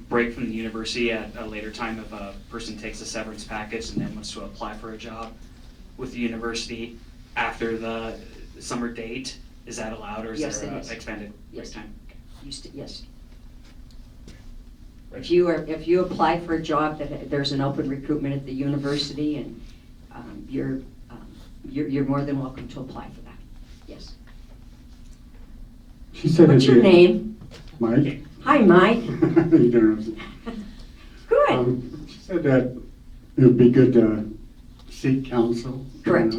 break from the university at a later time if a person takes a severance package and then wants to apply for a job with the university after the summer date? Is that allowed, or is Yes, there it an is. expanded break Yes. time? Yes. If you apply for a job that there's an open recruitment at the university, and you're more than welcome to apply for that. Yes. She said What's that your name? Mike. Hi, Mike. Good. Good. She said that it would be good to seek counsel. Correct.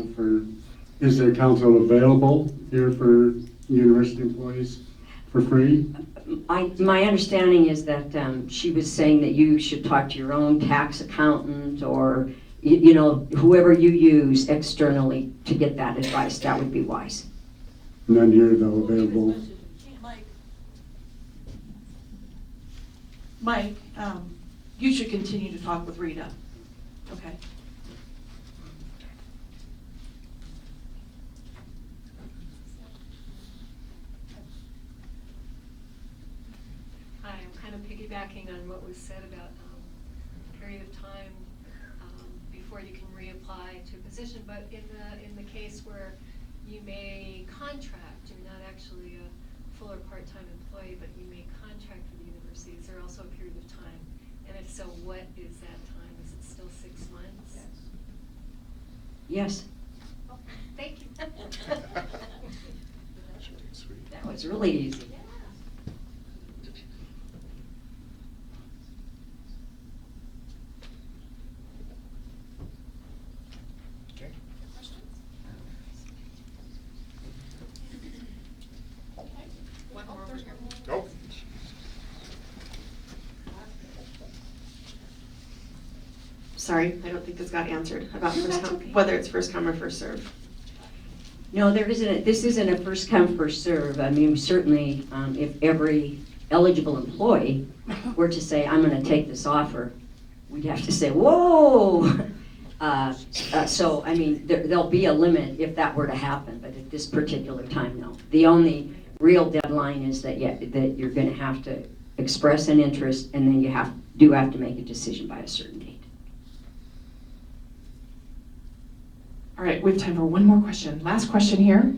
Is there counsel available here for university employees for free? My understanding is that she was saying that you should talk to your own tax accountant, or whoever you use externally to get that advice. That would be wise. None here though available. Mike, you should continue to talk with Rita. Okay. Hi, I'm kind of piggybacking on what was said about period of time before you can reapply to a position, but in the case where you may contract, you're not actually a full or part-time employee, but you may contract with the university, is there also a period of time? And if so, what is that time? Is it still 6 months? Yes. Oh, thank you. That was really easy. sorry, I don't think this got answered about No, first that's come, okay. whether it's first come or first serve. No, this isn't a first come, first serve. I mean, certainly, if every eligible employee were to say, I'm gonna take this offer, we'd have to say, whoa! So, I mean, there'll be a limit if that were to happen, but at this particular time, no. The only real deadline is that that you're gonna have to express an interest, and then you do have to make a decision by a certain date. All right, we have time for one more question. Last question here.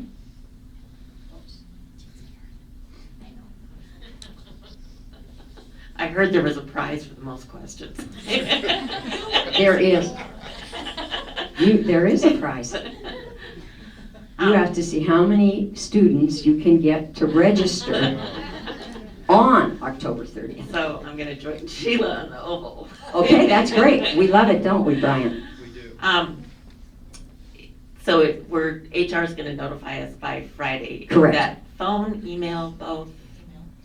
I heard there was a prize for the most questions. There is. There is a prize. You have to see how many students you can get to register on October 30th. So I'm gonna join Sheila on the Oval. Okay, that's great. We love it, don't we, Brian? So HR is gonna notify us by Friday. Correct. Is that phone, email, both?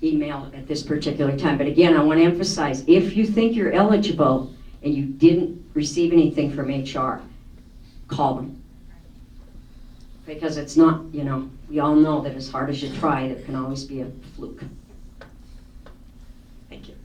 Email at this particular time. But again, I want to emphasize, if you think you're eligible and you didn't receive anything from HR, call them. Because it's not, we all know that as hard as you try, there can always be a fluke. Thank you.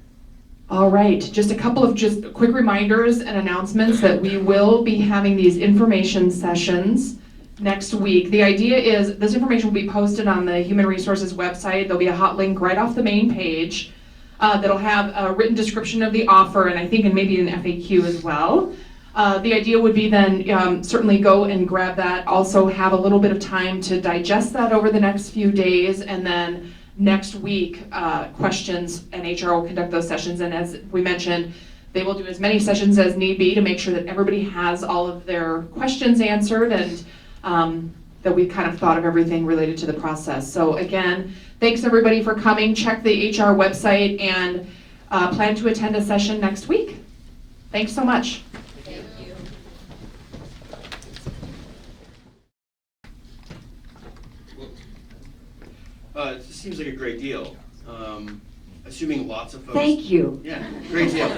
All right, just a couple of just quick reminders and announcements that we will be having these information sessions next week. The idea is this information will be posted on the Human Resources website. There'll be a hot link right off the main page that'll have a written description of the offer, and I think maybe an FAQ as well. The idea would be then certainly go and grab that, also have a little bit of time to digest that over the next few days, and then next week, questions, and HR will conduct those sessions. And as we mentioned, they will do as many sessions as need be to make sure that everybody has all of their questions answered, and that we kind of thought of everything related to the process. So again, thanks everybody for coming. Check the HR website and plan to attend a session next week. Thanks so much. Thank you. It seems like a great deal. Assuming lots of folks. Thank you. Yeah, great deal.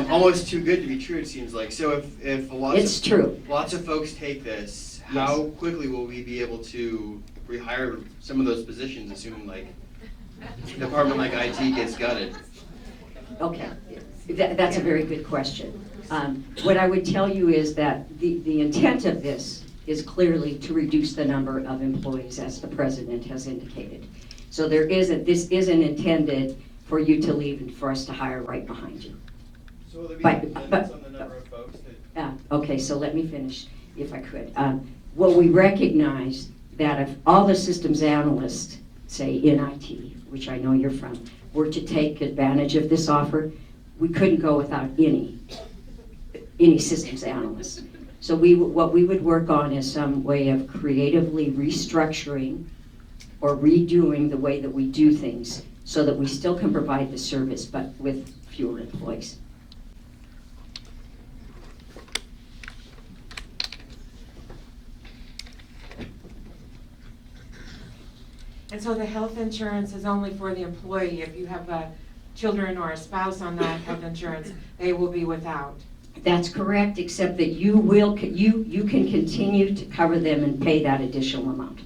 Almost too good to be true, it seems like. So if It's true. Lots of folks take this, how quickly will we be able to rehire some of those positions, assuming like a department like IT gets gutted? Okay, that's a very good question. What I would tell you is that the intent of this is clearly to reduce the number of employees, as the president has indicated. So this isn't intended for you to leave and for us to hire right behind you. So will there be But- limits on the number of folks that? Okay, so let me finish, if I could. Well, we recognize that if all the systems analysts, say in IT, which I know you're from, were to take advantage of this offer, we couldn't go without any systems analysts. So what we would work on is some way of creatively restructuring or redoing the way that we do things so that we still can provide the service, but with fewer employees. And so the health insurance is only for the employee. If you have children or a spouse on that health insurance, they will be without. That's correct, except that you can continue to cover them and pay that additional amount.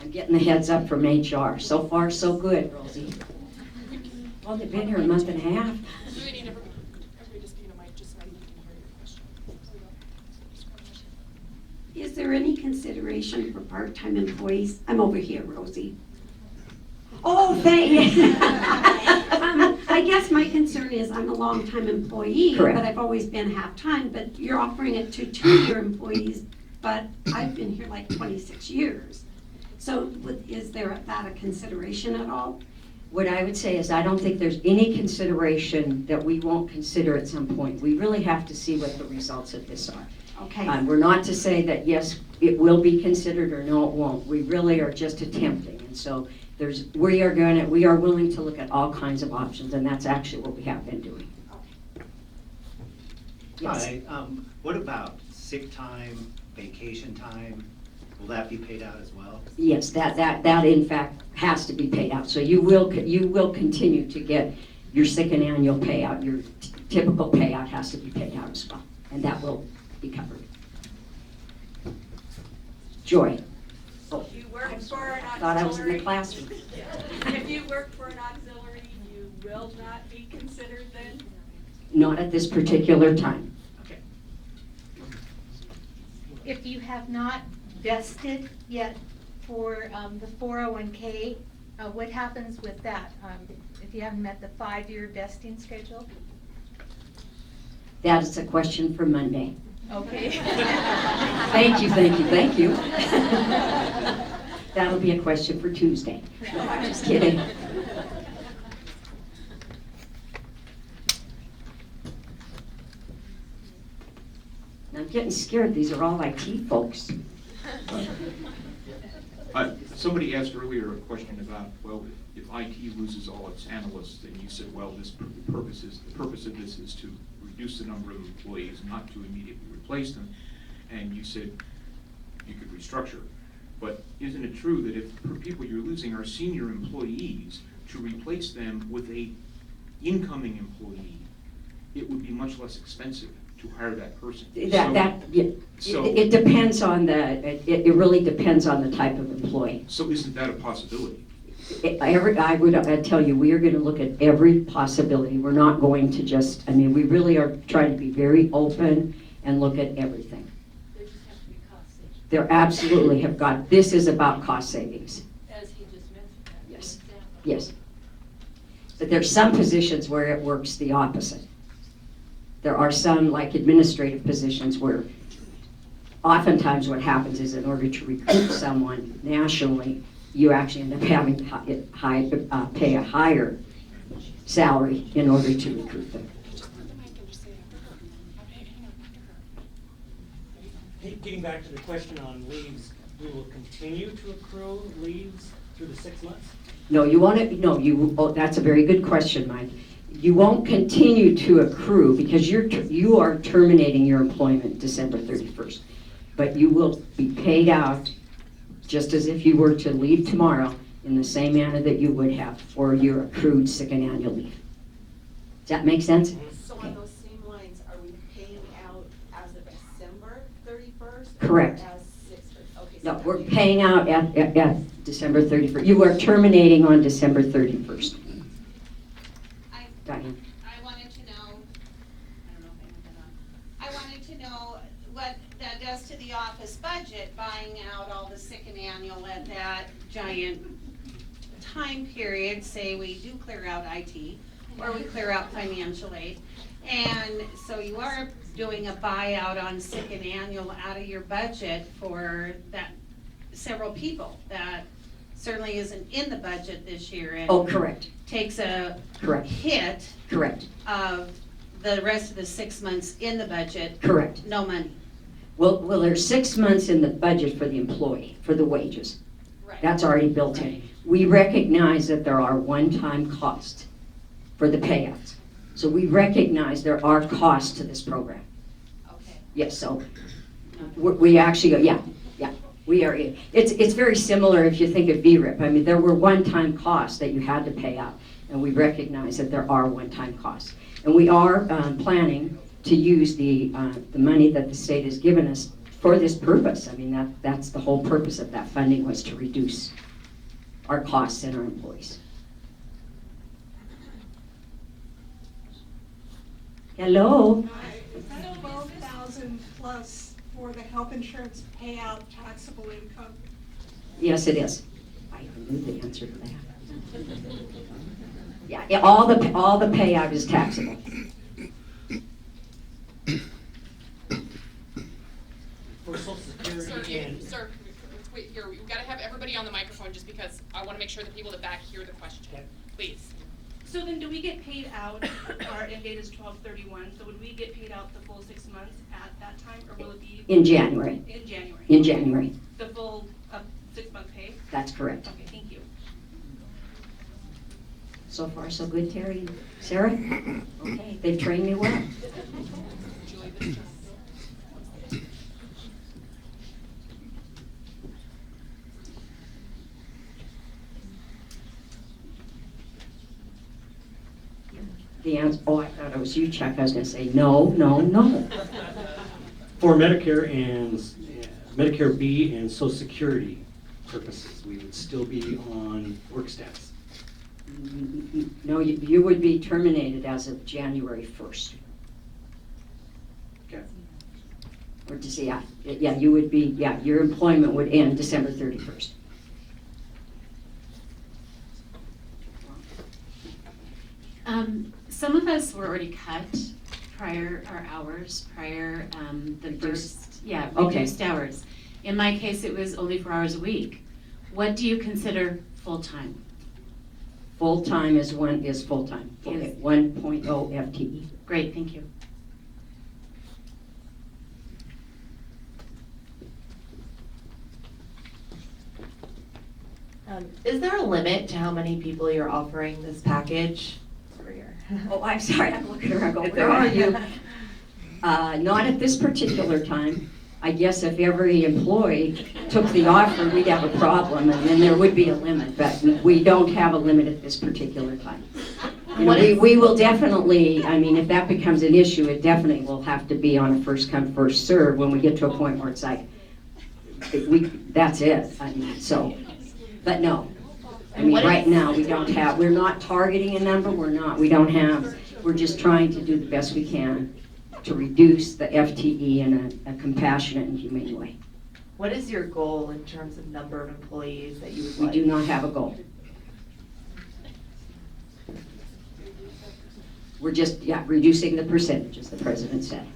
I'm getting the heads up from HR. So far, so good, Rosie. Well, they've been here a month and a half. Is there any consideration for part-time employees? I'm over here, Rosie. Oh, thank you. I guess my concern is I'm a long-time employee, Correct. but I've always been half-time, but you're offering it to 2-year employees, but I've been here like 26 years. So is there that a consideration at all? What I would say is I don't think there's any consideration that we won't consider at some point. We really have to see what the results of this are. Okay. We're not to say that, yes, it will be considered or no, it won't. We really are just attempting. And so we are willing to look at all kinds of options, and that's actually what we have been doing. Yes. Hi, what about sick time, vacation time? Will that be paid out as well? Yes, that in fact has to be paid out. So you will continue to get your second annual payout, your typical payout has to be paid out as well, and that will be covered. Joy. Oh, You work for an auxiliary. thought I was in the classroom. If you work for an auxiliary, you will not be considered then? Not at this particular time. Okay. If you have not vested yet for the 401K, what happens with that? If you haven't met the 5-year vesting schedule? That is a question for Monday. Okay. Thank you, thank you, thank you. That'll be a question for Tuesday. No, I'm just kidding. I'm getting scared. These are all IT folks. Somebody asked earlier a question about, well, if IT loses all its analysts, and you said, well, the purpose of this is to reduce the number of employees, not to immediately replace them. And you said you could restructure. But isn't it true that if the people you're losing are senior employees, to replace them with a incoming employee, it would be much less expensive to hire that person? It depends on it really depends on the type of employee. So isn't that a possibility? I'd tell you, we are going to look at every possibility. We're not going to just, we really are trying to be very open and look at everything. There just has to be cost savings. There absolutely have got, this is about cost savings. As he just mentioned that. Yes. Yes. But there's some positions where it works the opposite. There are some, like administrative positions, where oftentimes what happens is in order to recruit someone nationally, you actually end up having to pay a higher salary in order to recruit them. Getting back to the question on leaves, we will continue to accrue leaves through the 6 months? No, you won't. That's a very good question, Mike. You won't continue to accrue because you are terminating your employment December 31st. But you will be paid out just as if you were to leave tomorrow in the same manner that you would have for your accrued sick and annual leave. Does that make sense? So on those same lines, are we paying out as of December 31st? Correct. Or as 6th? Okay. No, we're paying out at December 31st. You are terminating on December 31st. Diane. I wanted to know, I wanted to know what that does to the office budget, buying out all the sick and annual at that giant time period. Say we do clear out IT, or we clear out financial aid. And so you are doing a buyout on sick and annual out of your budget for that several people. That certainly isn't in the budget this year. And Oh, correct. takes a Correct. hit Correct. of the rest of the 6 months in the budget. Correct. No money. Well, there's 6 months in the budget for the employee, for the wages. Right. That's already built in. We recognize that there are one-time costs for the payouts. So we recognize there are costs to this program. Okay. Yes, so we actually, yeah, we are, it's very similar if you think of VRIP. There were one-time costs that you had to pay out, and we recognize that there are one-time costs. And we are planning to use the money that the state has given us for this purpose. That's the whole purpose of that funding, was to reduce our costs and our employees. Hello? That's 12,000 plus for the health insurance payout taxable income. Yes, it is. I knew the answer to that. Yeah, all the payout is taxable. For Social Security and... Sir, wait here, we've got to have everybody on the microphone just because I want to make sure the people that back hear the question. Please. So then do we get paid out, our end date is 12/31, so would we get paid out the full 6 months at that time, or will it be? In January. In January? In January. The full 6 month pay? That's correct. Okay, thank you. So far, so good, Terry. Sarah? Okay, they've trained me well. The answer, I thought I was you, Chuck, I was gonna say, no, no, no. For Medicare and Medicare B and Social Security purposes, we would still be on work stats. No, you would be terminated as of January 1st. Okay. Or to say, yeah, you would be, yeah, your employment would end December 31st. Some of us were already cut prior, our hours, prior, the first, yeah, Okay. reduced hours. In my case, it was only 4 hours a week. What do you consider full-time? Full-time is full-time, Yes. 1.0 FTE. Great, thank you. Is there a limit to how many people you're offering this package? Over here. Oh, I'm sorry, I'm looking around, going, where are you? Not at this particular time. I guess if every employee took the offer, we'd have a problem, and then there would be a limit, but we don't have a limit at this particular time. You know, we will definitely, I mean, if that becomes an issue, it definitely will have to be on a first come, first serve when we get to a point where it's like, that's it, I mean, so, but no. I mean, right now, we don't have, we're not targeting a number, we're just trying to do the best we can to reduce the FTE in a compassionate and humane way. What is your goal in terms of number of employees that you would We like? do not have a goal. We're just, yeah, reducing the percentage, as the president said.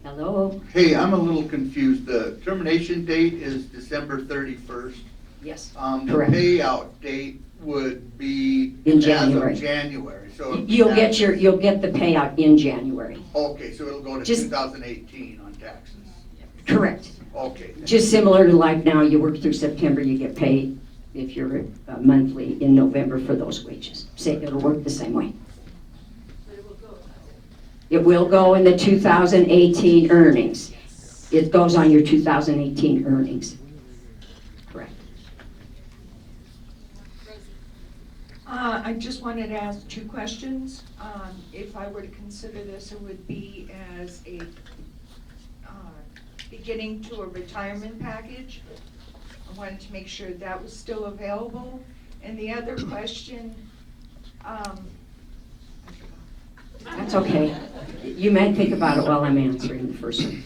Hello? Hey, I'm a little confused. The termination date is December 31st. Yes, The correct. payout date would be In as January. of January, so. You'll get the payout in January. Okay, so it'll go to Just- 2018 on taxes. Correct. Okay. Just similar to like now, you work through September, you get paid if you're monthly in November for those wages. It'll work the same way. It will go in the 2018 earnings. It goes on your 2018 earnings. Correct. I just wanted to ask 2 questions. If I were to consider this, it would be as a beginning to a retirement package. I wanted to make sure that was still available. And the other question, That's okay. You may think about it while I'm answering the first one.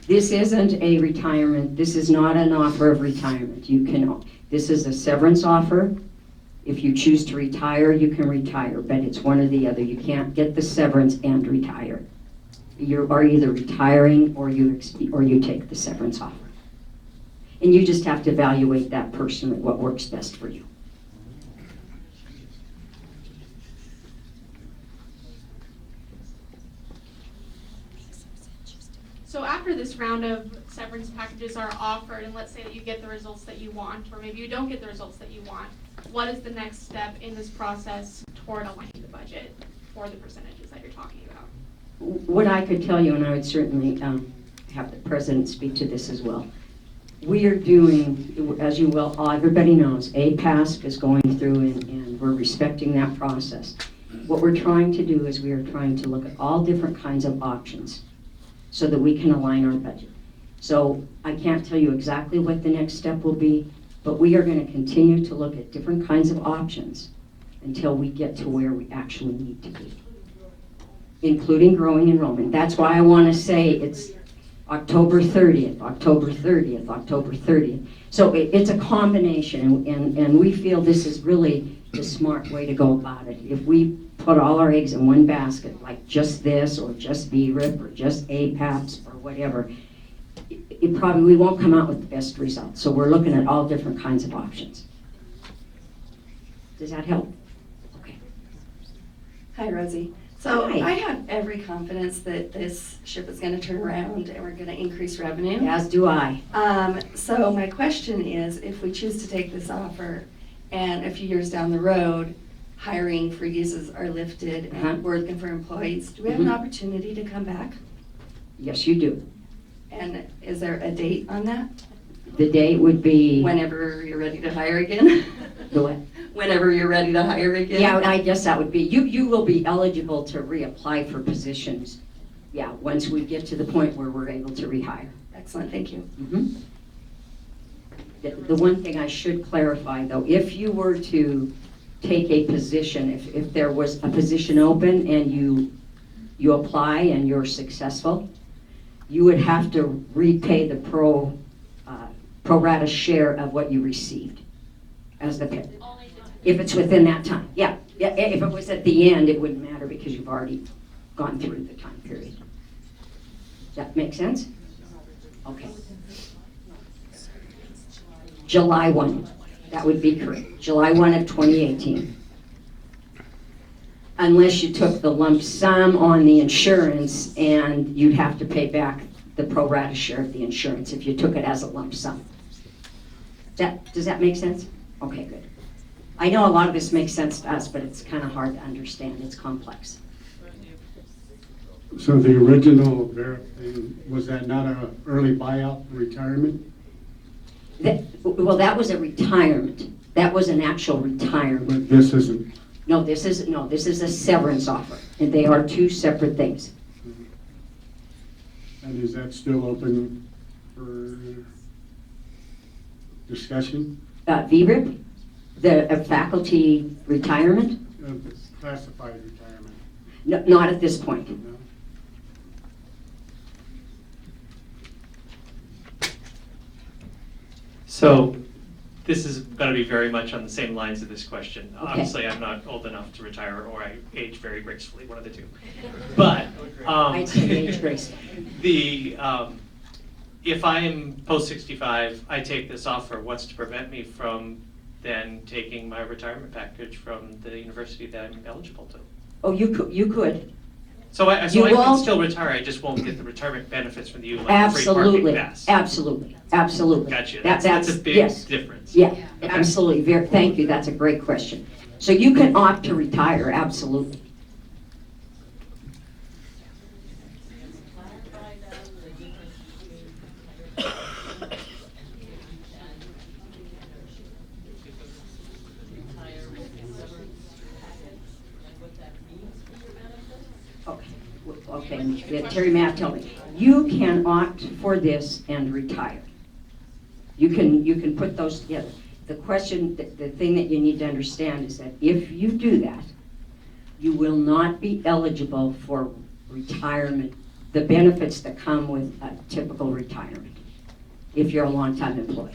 This isn't a retirement, this is not an offer of retirement. This is a severance offer. If you choose to retire, you can retire, but it's one or the other. You can't get the severance and retire. You are either retiring or you take the severance offer. And you just have to evaluate that personally, what works best for you. So after this round of severance packages are offered, and let's say that you get the results that you want, or maybe you don't get the results that you want, what is the next step in this process toward aligning the budget for the percentages that you're talking about? What I could tell you, and I would certainly have the president speak to this as well. We are doing, as you well, everybody knows, APASC is going through and we're respecting that process. What we're trying to do is we are trying to look at all different kinds of options so that we can align our budget. So I can't tell you exactly what the next step will be, but we are going to continue to look at different kinds of options until we get to where we actually need to be, including growing enrollment. That's why I want to say it's October 30th, October 30th, October 30th. So it's a combination, and we feel this is really the smart way to go about it. If we put all our eggs in one basket, like just this, or just VRIP, or just APAPS, or whatever, we won't come out with the best results. So we're looking at all different kinds of options. Does that help? Hi, Rosie. So Hi. I have every confidence that this ship is going to turn around and we're going to increase revenue. As do I. So my question is, if we choose to take this offer and a few years down the road, hiring freezes are lifted and we're looking for employees, do we have an opportunity to come back? Yes, you do. And is there a date on that? The date would be. Whenever you're ready to hire again? The what? Whenever you're ready to hire again? Yeah, I guess that would be, you will be eligible to reapply for positions, yeah, once we get to the point where we're able to rehire. Excellent, thank you. Mhm. The one thing I should clarify, though, if you were to take a position, if there was a position open and you apply and you're successful, you would have to repay the pro rata share of what you received as the pay. If it's within that time, yeah. If it was at the end, it wouldn't matter because you've already gone through the time period. Does that make sense? Okay. July 1, that would be correct. July 1 of 2018. Unless you took the lump sum on the insurance and you'd have to pay back the pro rata share of the insurance if you took it as a lump sum. Does that make sense? Okay, good. I know a lot of this makes sense to us, but it's kind of hard to understand. It's complex. So the original thing, was that not an early buyout retirement? Well, that was a retirement. That was an actual retirement. But this isn't. No, this is a severance offer, and they are two separate things. And is that still open for discussion? VRIP, the faculty retirement? Classified retirement? No, not at this point. No? So this is going to be very much on the same lines of this question. Okay. Obviously, I'm not old enough to retire, or I age very gracefully, one of the two. But I'd say age gracefully. If I am post 65, I take this offer. What's to prevent me from then taking my retirement package from the university that I'm eligible to? Oh, you could. So I You can won't- still retire. I just won't get the retirement benefits from you, like the free parking Absolutely, pass. absolutely. Gotcha. That's a big yes. difference. Yeah, Okay. absolutely. Thank you. That's a great question. So you can opt to retire, absolutely. Okay, yeah, Terry Matt, tell me. You can opt for this and retire. You can put those together. The question, the thing that you need to understand is that if you do that, you will not be eligible for retirement, the benefits that come with a typical retirement, if you're a longtime employee,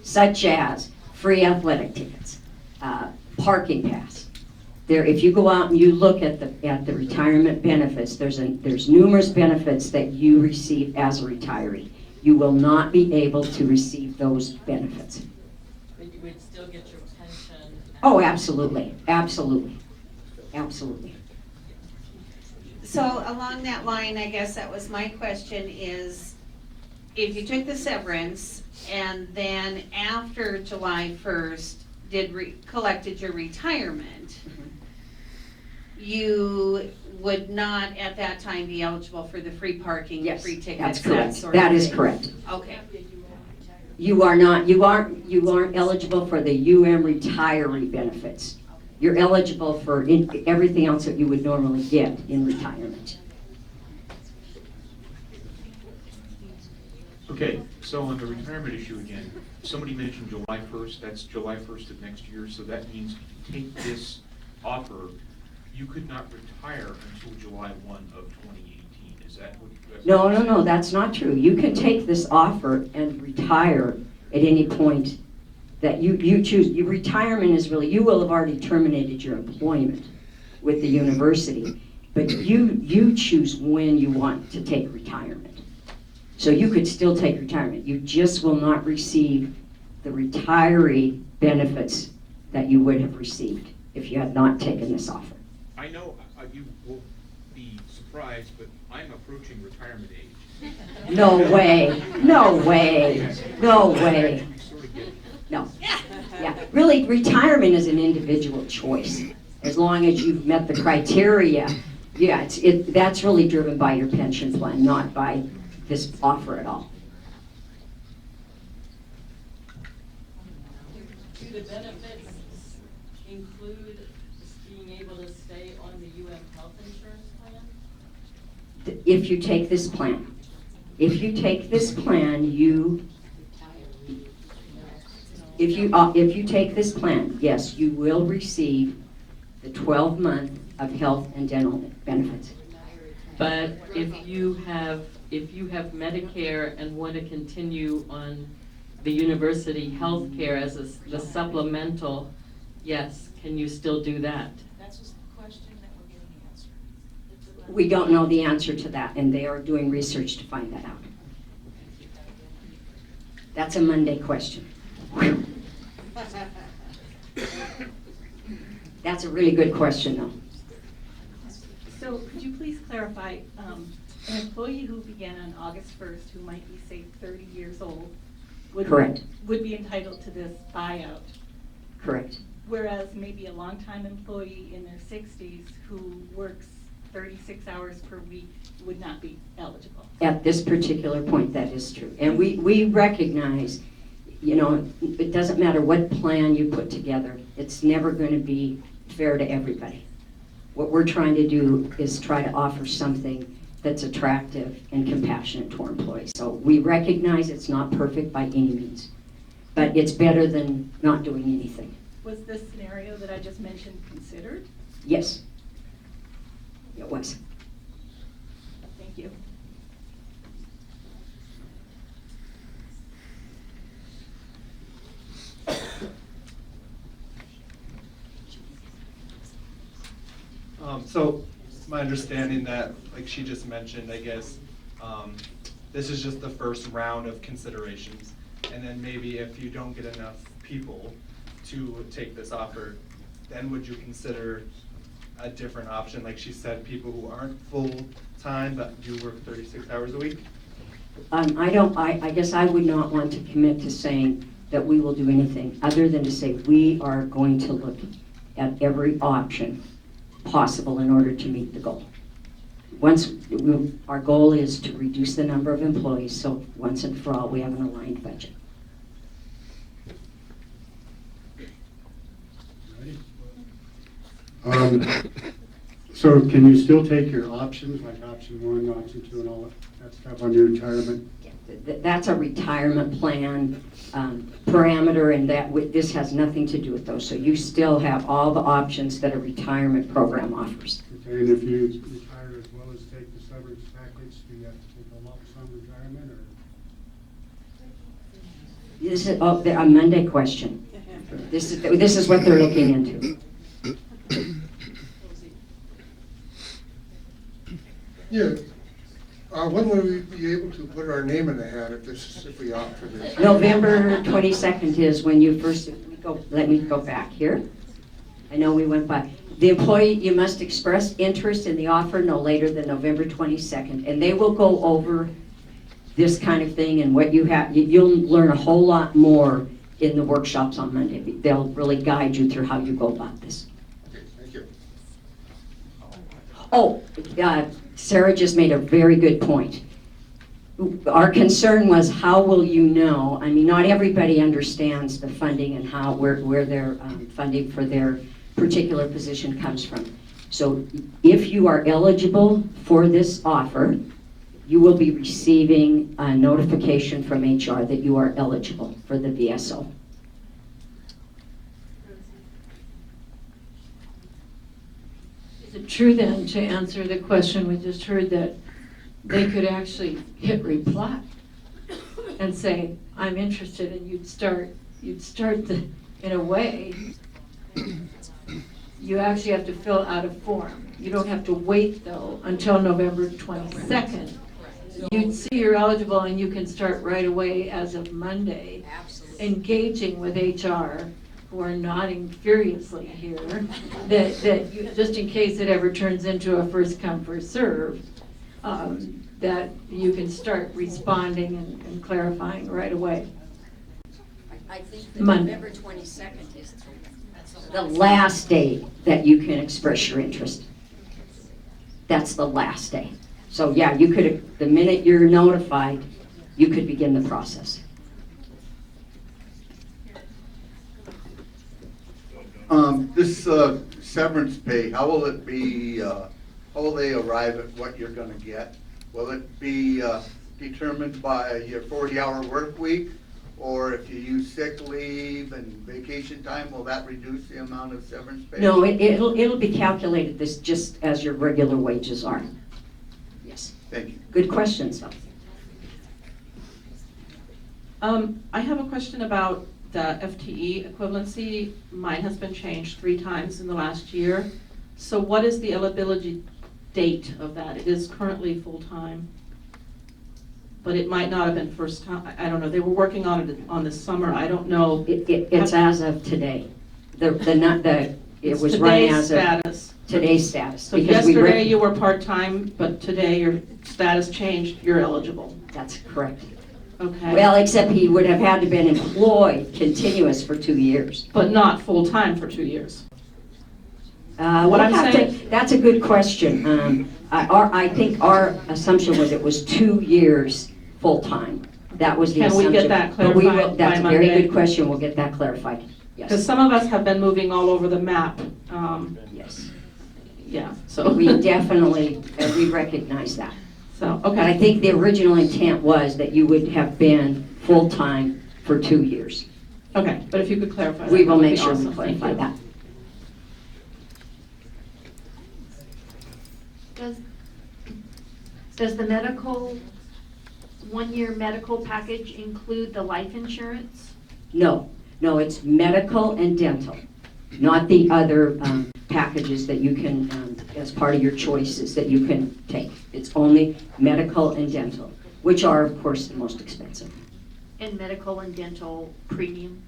such as free athletic tickets, parking pass. If you go out and you look at the retirement benefits, there's numerous benefits that you receive as a retiree. You will not be able to receive those benefits. But you would still get your pension? Oh, absolutely, absolutely, absolutely. So along that line, I guess that was my question is, if you took the severance and then after July 1st collected your retirement, you would not at that time be eligible for the free parking, Yes, free tickets, that's that correct. sort of That is thing? correct. Okay. You aren't eligible for the retiree benefits. You're eligible for everything else that you would normally get in retirement. Okay, so on the retirement issue again, somebody mentioned July 1st, that's July 1st of next year, so that means if you take this offer, you could not retire until July 1 of 2018, is that what? No, that's not true. You can take this offer and retire at any point that you choose. Your retirement is really, you will have already terminated your employment with the university, but you choose when you want to take retirement. So you could still take retirement. You just will not receive the retiree benefits that you would have received if you had not taken this offer. I know you will be surprised, but I'm approaching retirement age. No way, no way, no way. No. Yeah, really, retirement is an individual choice. As long as you've met the criteria, yeah, that's really driven by your pension plan, not by this offer at all. the benefits include being able to stay on the UM health insurance plan? If you take this plan. If you take this plan, if you take this plan, yes, you will receive the 12-month of health and dental benefits. But if you have Medicare and want to continue on the university health care as the supplemental, yes, can you still do that? That's just the question that we're getting answered. We don't know the answer to that, and they are doing research to find that out. That's a Monday question. Whew. That's a really good question, though. So could you please clarify, an employee who began on August 1st, who might be, say, 30 years old, Correct. would be entitled to this buyout, Correct. whereas maybe a longtime employee in their 60s who works 36 hours per week would not be eligible? At this particular point, that is true. And we recognize, you know, it doesn't matter what plan you put together, it's never going to be fair to everybody. What we're trying to do is try to offer something that's attractive and compassionate to our employees. So we recognize it's not perfect by any means, but it's better than not doing anything. Was this scenario that I just mentioned considered? Yes, it was. Thank you. So it's my understanding that, like she just mentioned, I guess, this is just the first round of considerations. And then maybe if you don't get enough people to take this offer, then would you consider a different option? Like she said, people who aren't full-time but do work 36 hours a week? I guess I would not want to commit to saying that we will do anything other than to say we are going to look at every option possible in order to meet the goal. Our goal is to reduce the number of employees, so once and for all, we have an aligned budget. So can you still take your options, like option 1, option 2, and all that stuff on your retirement? That's a retirement plan parameter, and this has nothing to do with those. So you still have all the options that a retirement program offers. Okay, and if you retire as well as take the severance package, do you have to take a lump sum retirement, or? This is a Monday question. This is what they're looking into. Yeah. When will we be able to put our name in the hat if we opt for this? November 22nd is when you first, let me go back here. I know we went by. The employee, you must express interest in the offer no later than November 22nd. And they will go over this kind of thing and what you have. You'll learn a whole lot more in the workshops on Monday. They'll really guide you through how you go about this. Okay, thank you. Oh, Sarah just made a very good point. Our concern was, how will you know? I mean, not everybody understands the funding and where their funding for their particular position comes from. So if you are eligible for this offer, you will be receiving a notification from HR that you are eligible for the VSO. Is it true then, to answer the question we just heard, that they could actually hit reply and say, I'm interested, and you'd start in a way, you actually have to fill out a form. You don't have to wait though until November 22nd. You'd see you're eligible and you can start right away as of Monday, engaging with HR, who are nodding furiously here, that you, just in case it ever turns into a first come, first serve, that you can start responding and clarifying right away. I think the November 22nd is the last day that you can express your interest. That's the last day. So yeah, you could, the minute you're notified, you could begin the process. This severance pay, how will it be, how will they arrive at what you're gonna get? Will it be determined by your 40-hour work week? Or if you use sick leave and vacation time, will that reduce the amount of severance pay? No, it'll be calculated this just as your regular wages are. Yes. Thank you. Good questions, though. I have a question about the FTE equivalency. Mine has been changed 3 times in the last year. So what is the eligibility date of that? It is currently full-time, but it might not have been first time. I don't know. They were working on it on the summer. I don't know. It's as of today. It was running as of status. Today's status. So yesterday you were part-time, but today your status changed. You're eligible. That's correct. Okay. Well, except he would have had to been employed continuous for 2 years. But not full-time for 2 years. What I'm saying, that's a good question. I think our assumption was it was 2 years full-time. That was the Can assumption. we get that But clarified that's by a very Monday? good question. We'll get that clarified. Yes. Because some of us have been moving all over the map. Yes. Yeah, so. We definitely, we recognize that. So, But I okay. think the original intent was that you would have been full-time for 2 years. Okay, but if you could clarify that. We will that would make be sure awesome. we Thank clarify you. that. Does the medical, 1-year medical package include the life insurance? No, it's medical and dental, not the other packages that you can, as part of your choices that you can take. It's only medical and dental, which are, of course, the most expensive. And medical and dental premium?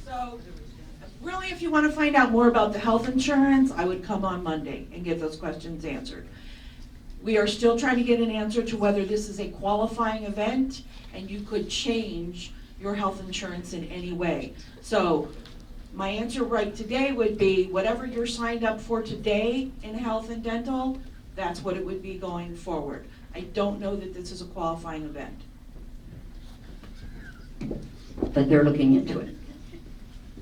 So, really, if you want to find out more about the health insurance, I would come on Monday and get those questions answered. We are still trying to get an answer to whether this is a qualifying event and you could change your health insurance in any way. So my answer right today would be whatever you're signed up for today in health and dental, that's what it would be going forward. I don't know that this is a qualifying event. But they're looking into it.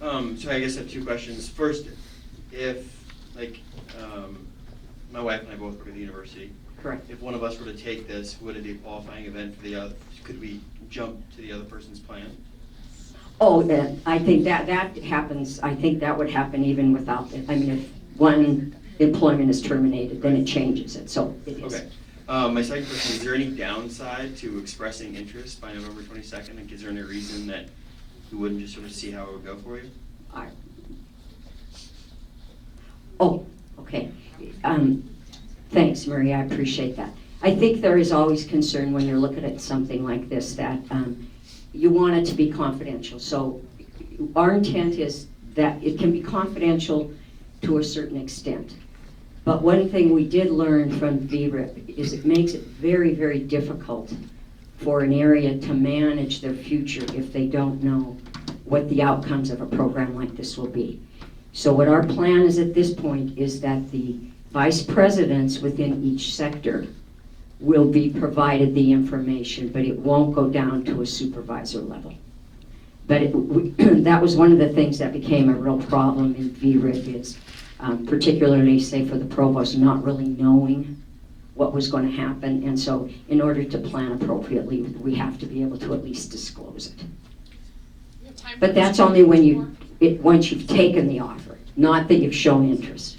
So I guess I have 2 questions. First, if, like, my wife and I both work at the university. Correct. If one of us were to take this, would it be a qualifying event for the other? Could we jump to the other person's plan? Oh, I think that happens. I think that would happen even without it. I mean, if one employment is terminated, then it changes it, so it is. Okay. My second question, is there any downside to expressing interest by November 22nd? Like, is there any reason that you wouldn't just sort of see how it would go for you? Oh, okay. Thanks, Maria, I appreciate that. I think there is always concern when you're looking at something like this that you want it to be confidential. So our intent is that it can be confidential to a certain extent. But one thing we did learn from VRIP is it makes it very, very difficult for an area to manage their future if they don't know what the outcomes of a program like this will be. So what our plan is at this point is that the vice presidents within each sector will be provided the information, but it won't go down to a supervisor level. But that was one of the things that became a real problem in VRIP is particularly, say, for the provost, not really knowing what was going to happen. And so in order to plan appropriately, we have to be able to at least disclose it. But that's only when once you've taken the offer, not that you've shown interest.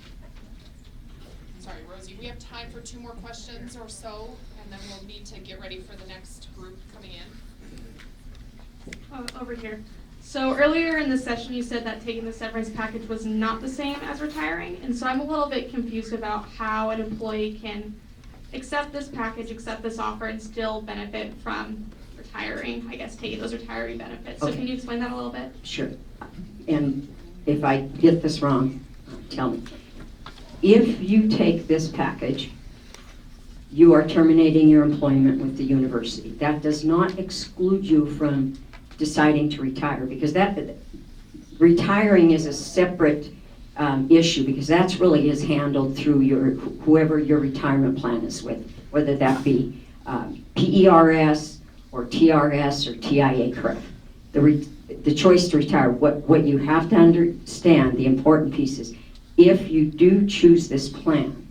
Sorry, Rosie, we have time for 2 more questions or so, and then we'll need to get ready for the next group coming in. Over here. So earlier in the session, you said that taking the severance package was not the same as retiring, and so I'm a little bit confused about how an employee can accept this package, accept this offer, and still benefit from retiring, I guess, taking those retiree benefits. So Okay. can you explain that a little bit? Sure. And if I get this wrong, tell me. If you take this package, you are terminating your employment with the university. That does not exclude you from deciding to retire, because retiring is a separate issue, because that's really is handled through whoever your retirement plan is with, whether that be PERS or TRS or TIA-CREF. The choice to retire, what you have to understand, the important piece is, if you do choose this plan,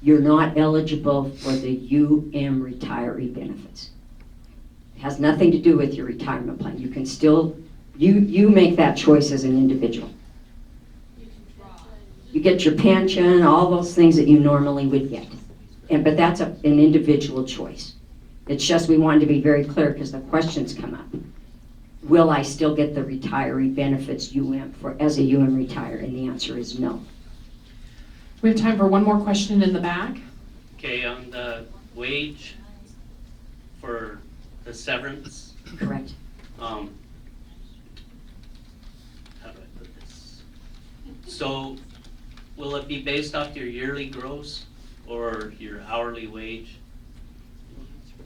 you're not eligible for the retiree benefits. It has nothing to do with your retirement plan. You can still, you make that choice as an individual. You get your pension, all those things that you normally would get. But that's an individual choice. It's just we wanted to be very clear because the questions come up. Will I still get the retiree benefits as a retire? And the answer is no. We have time for one more question in the back. Okay, on the wage for the severance. Correct. How do I put this? So, will it be based off your yearly gross or your hourly wage?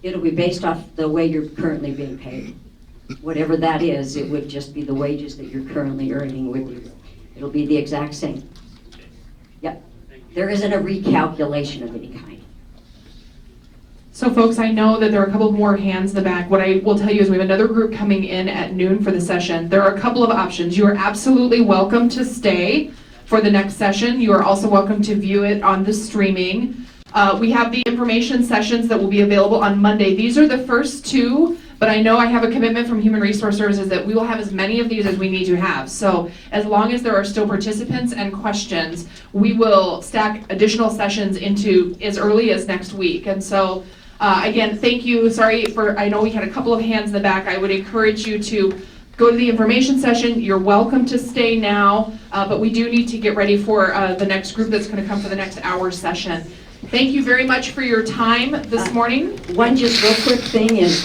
It'll be based off the way you're currently being paid. Whatever that is, it would just be the wages that you're currently earning with you. It'll be the exact same. Yep. There isn't a recalculation of any kind. So folks, I know that there are a couple more hands in the back. What I will tell you is we have another group coming in at noon for the session. There are a couple of options. You are absolutely welcome to stay for the next session. You are also welcome to view it on the streaming. We have the information sessions that will be available on Monday. These are the first two, but I know I have a commitment from Human Resource Services that we will have as many of these as we need to have. So as long as there are still participants and questions, we will stack additional sessions into as early as next week. And so again, thank you. Sorry for, I know we had a couple of hands in the back. I would encourage you to go to the information session. You're welcome to stay now, but we do need to get ready for the next group that's going to come for the next hour session. Thank you very much for your time this morning. One just real quick thing is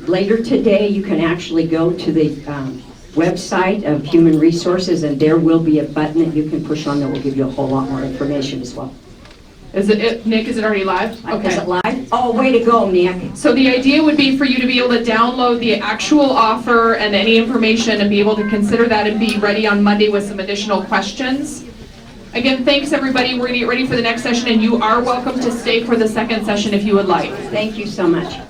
later today you can actually go to the website of Human Resources and there will be a button that you can push on that will give you a whole lot more information as well. Nick, is it already live? Okay. Is it live? Oh, way to go, Nick. So the idea would be for you to be able to download the actual offer and any information and be able to consider that and be ready on Monday with some additional questions. Again, thanks everybody. We're going to get ready for the next session and you are welcome to stay for the second session if you would like. Thank you so much.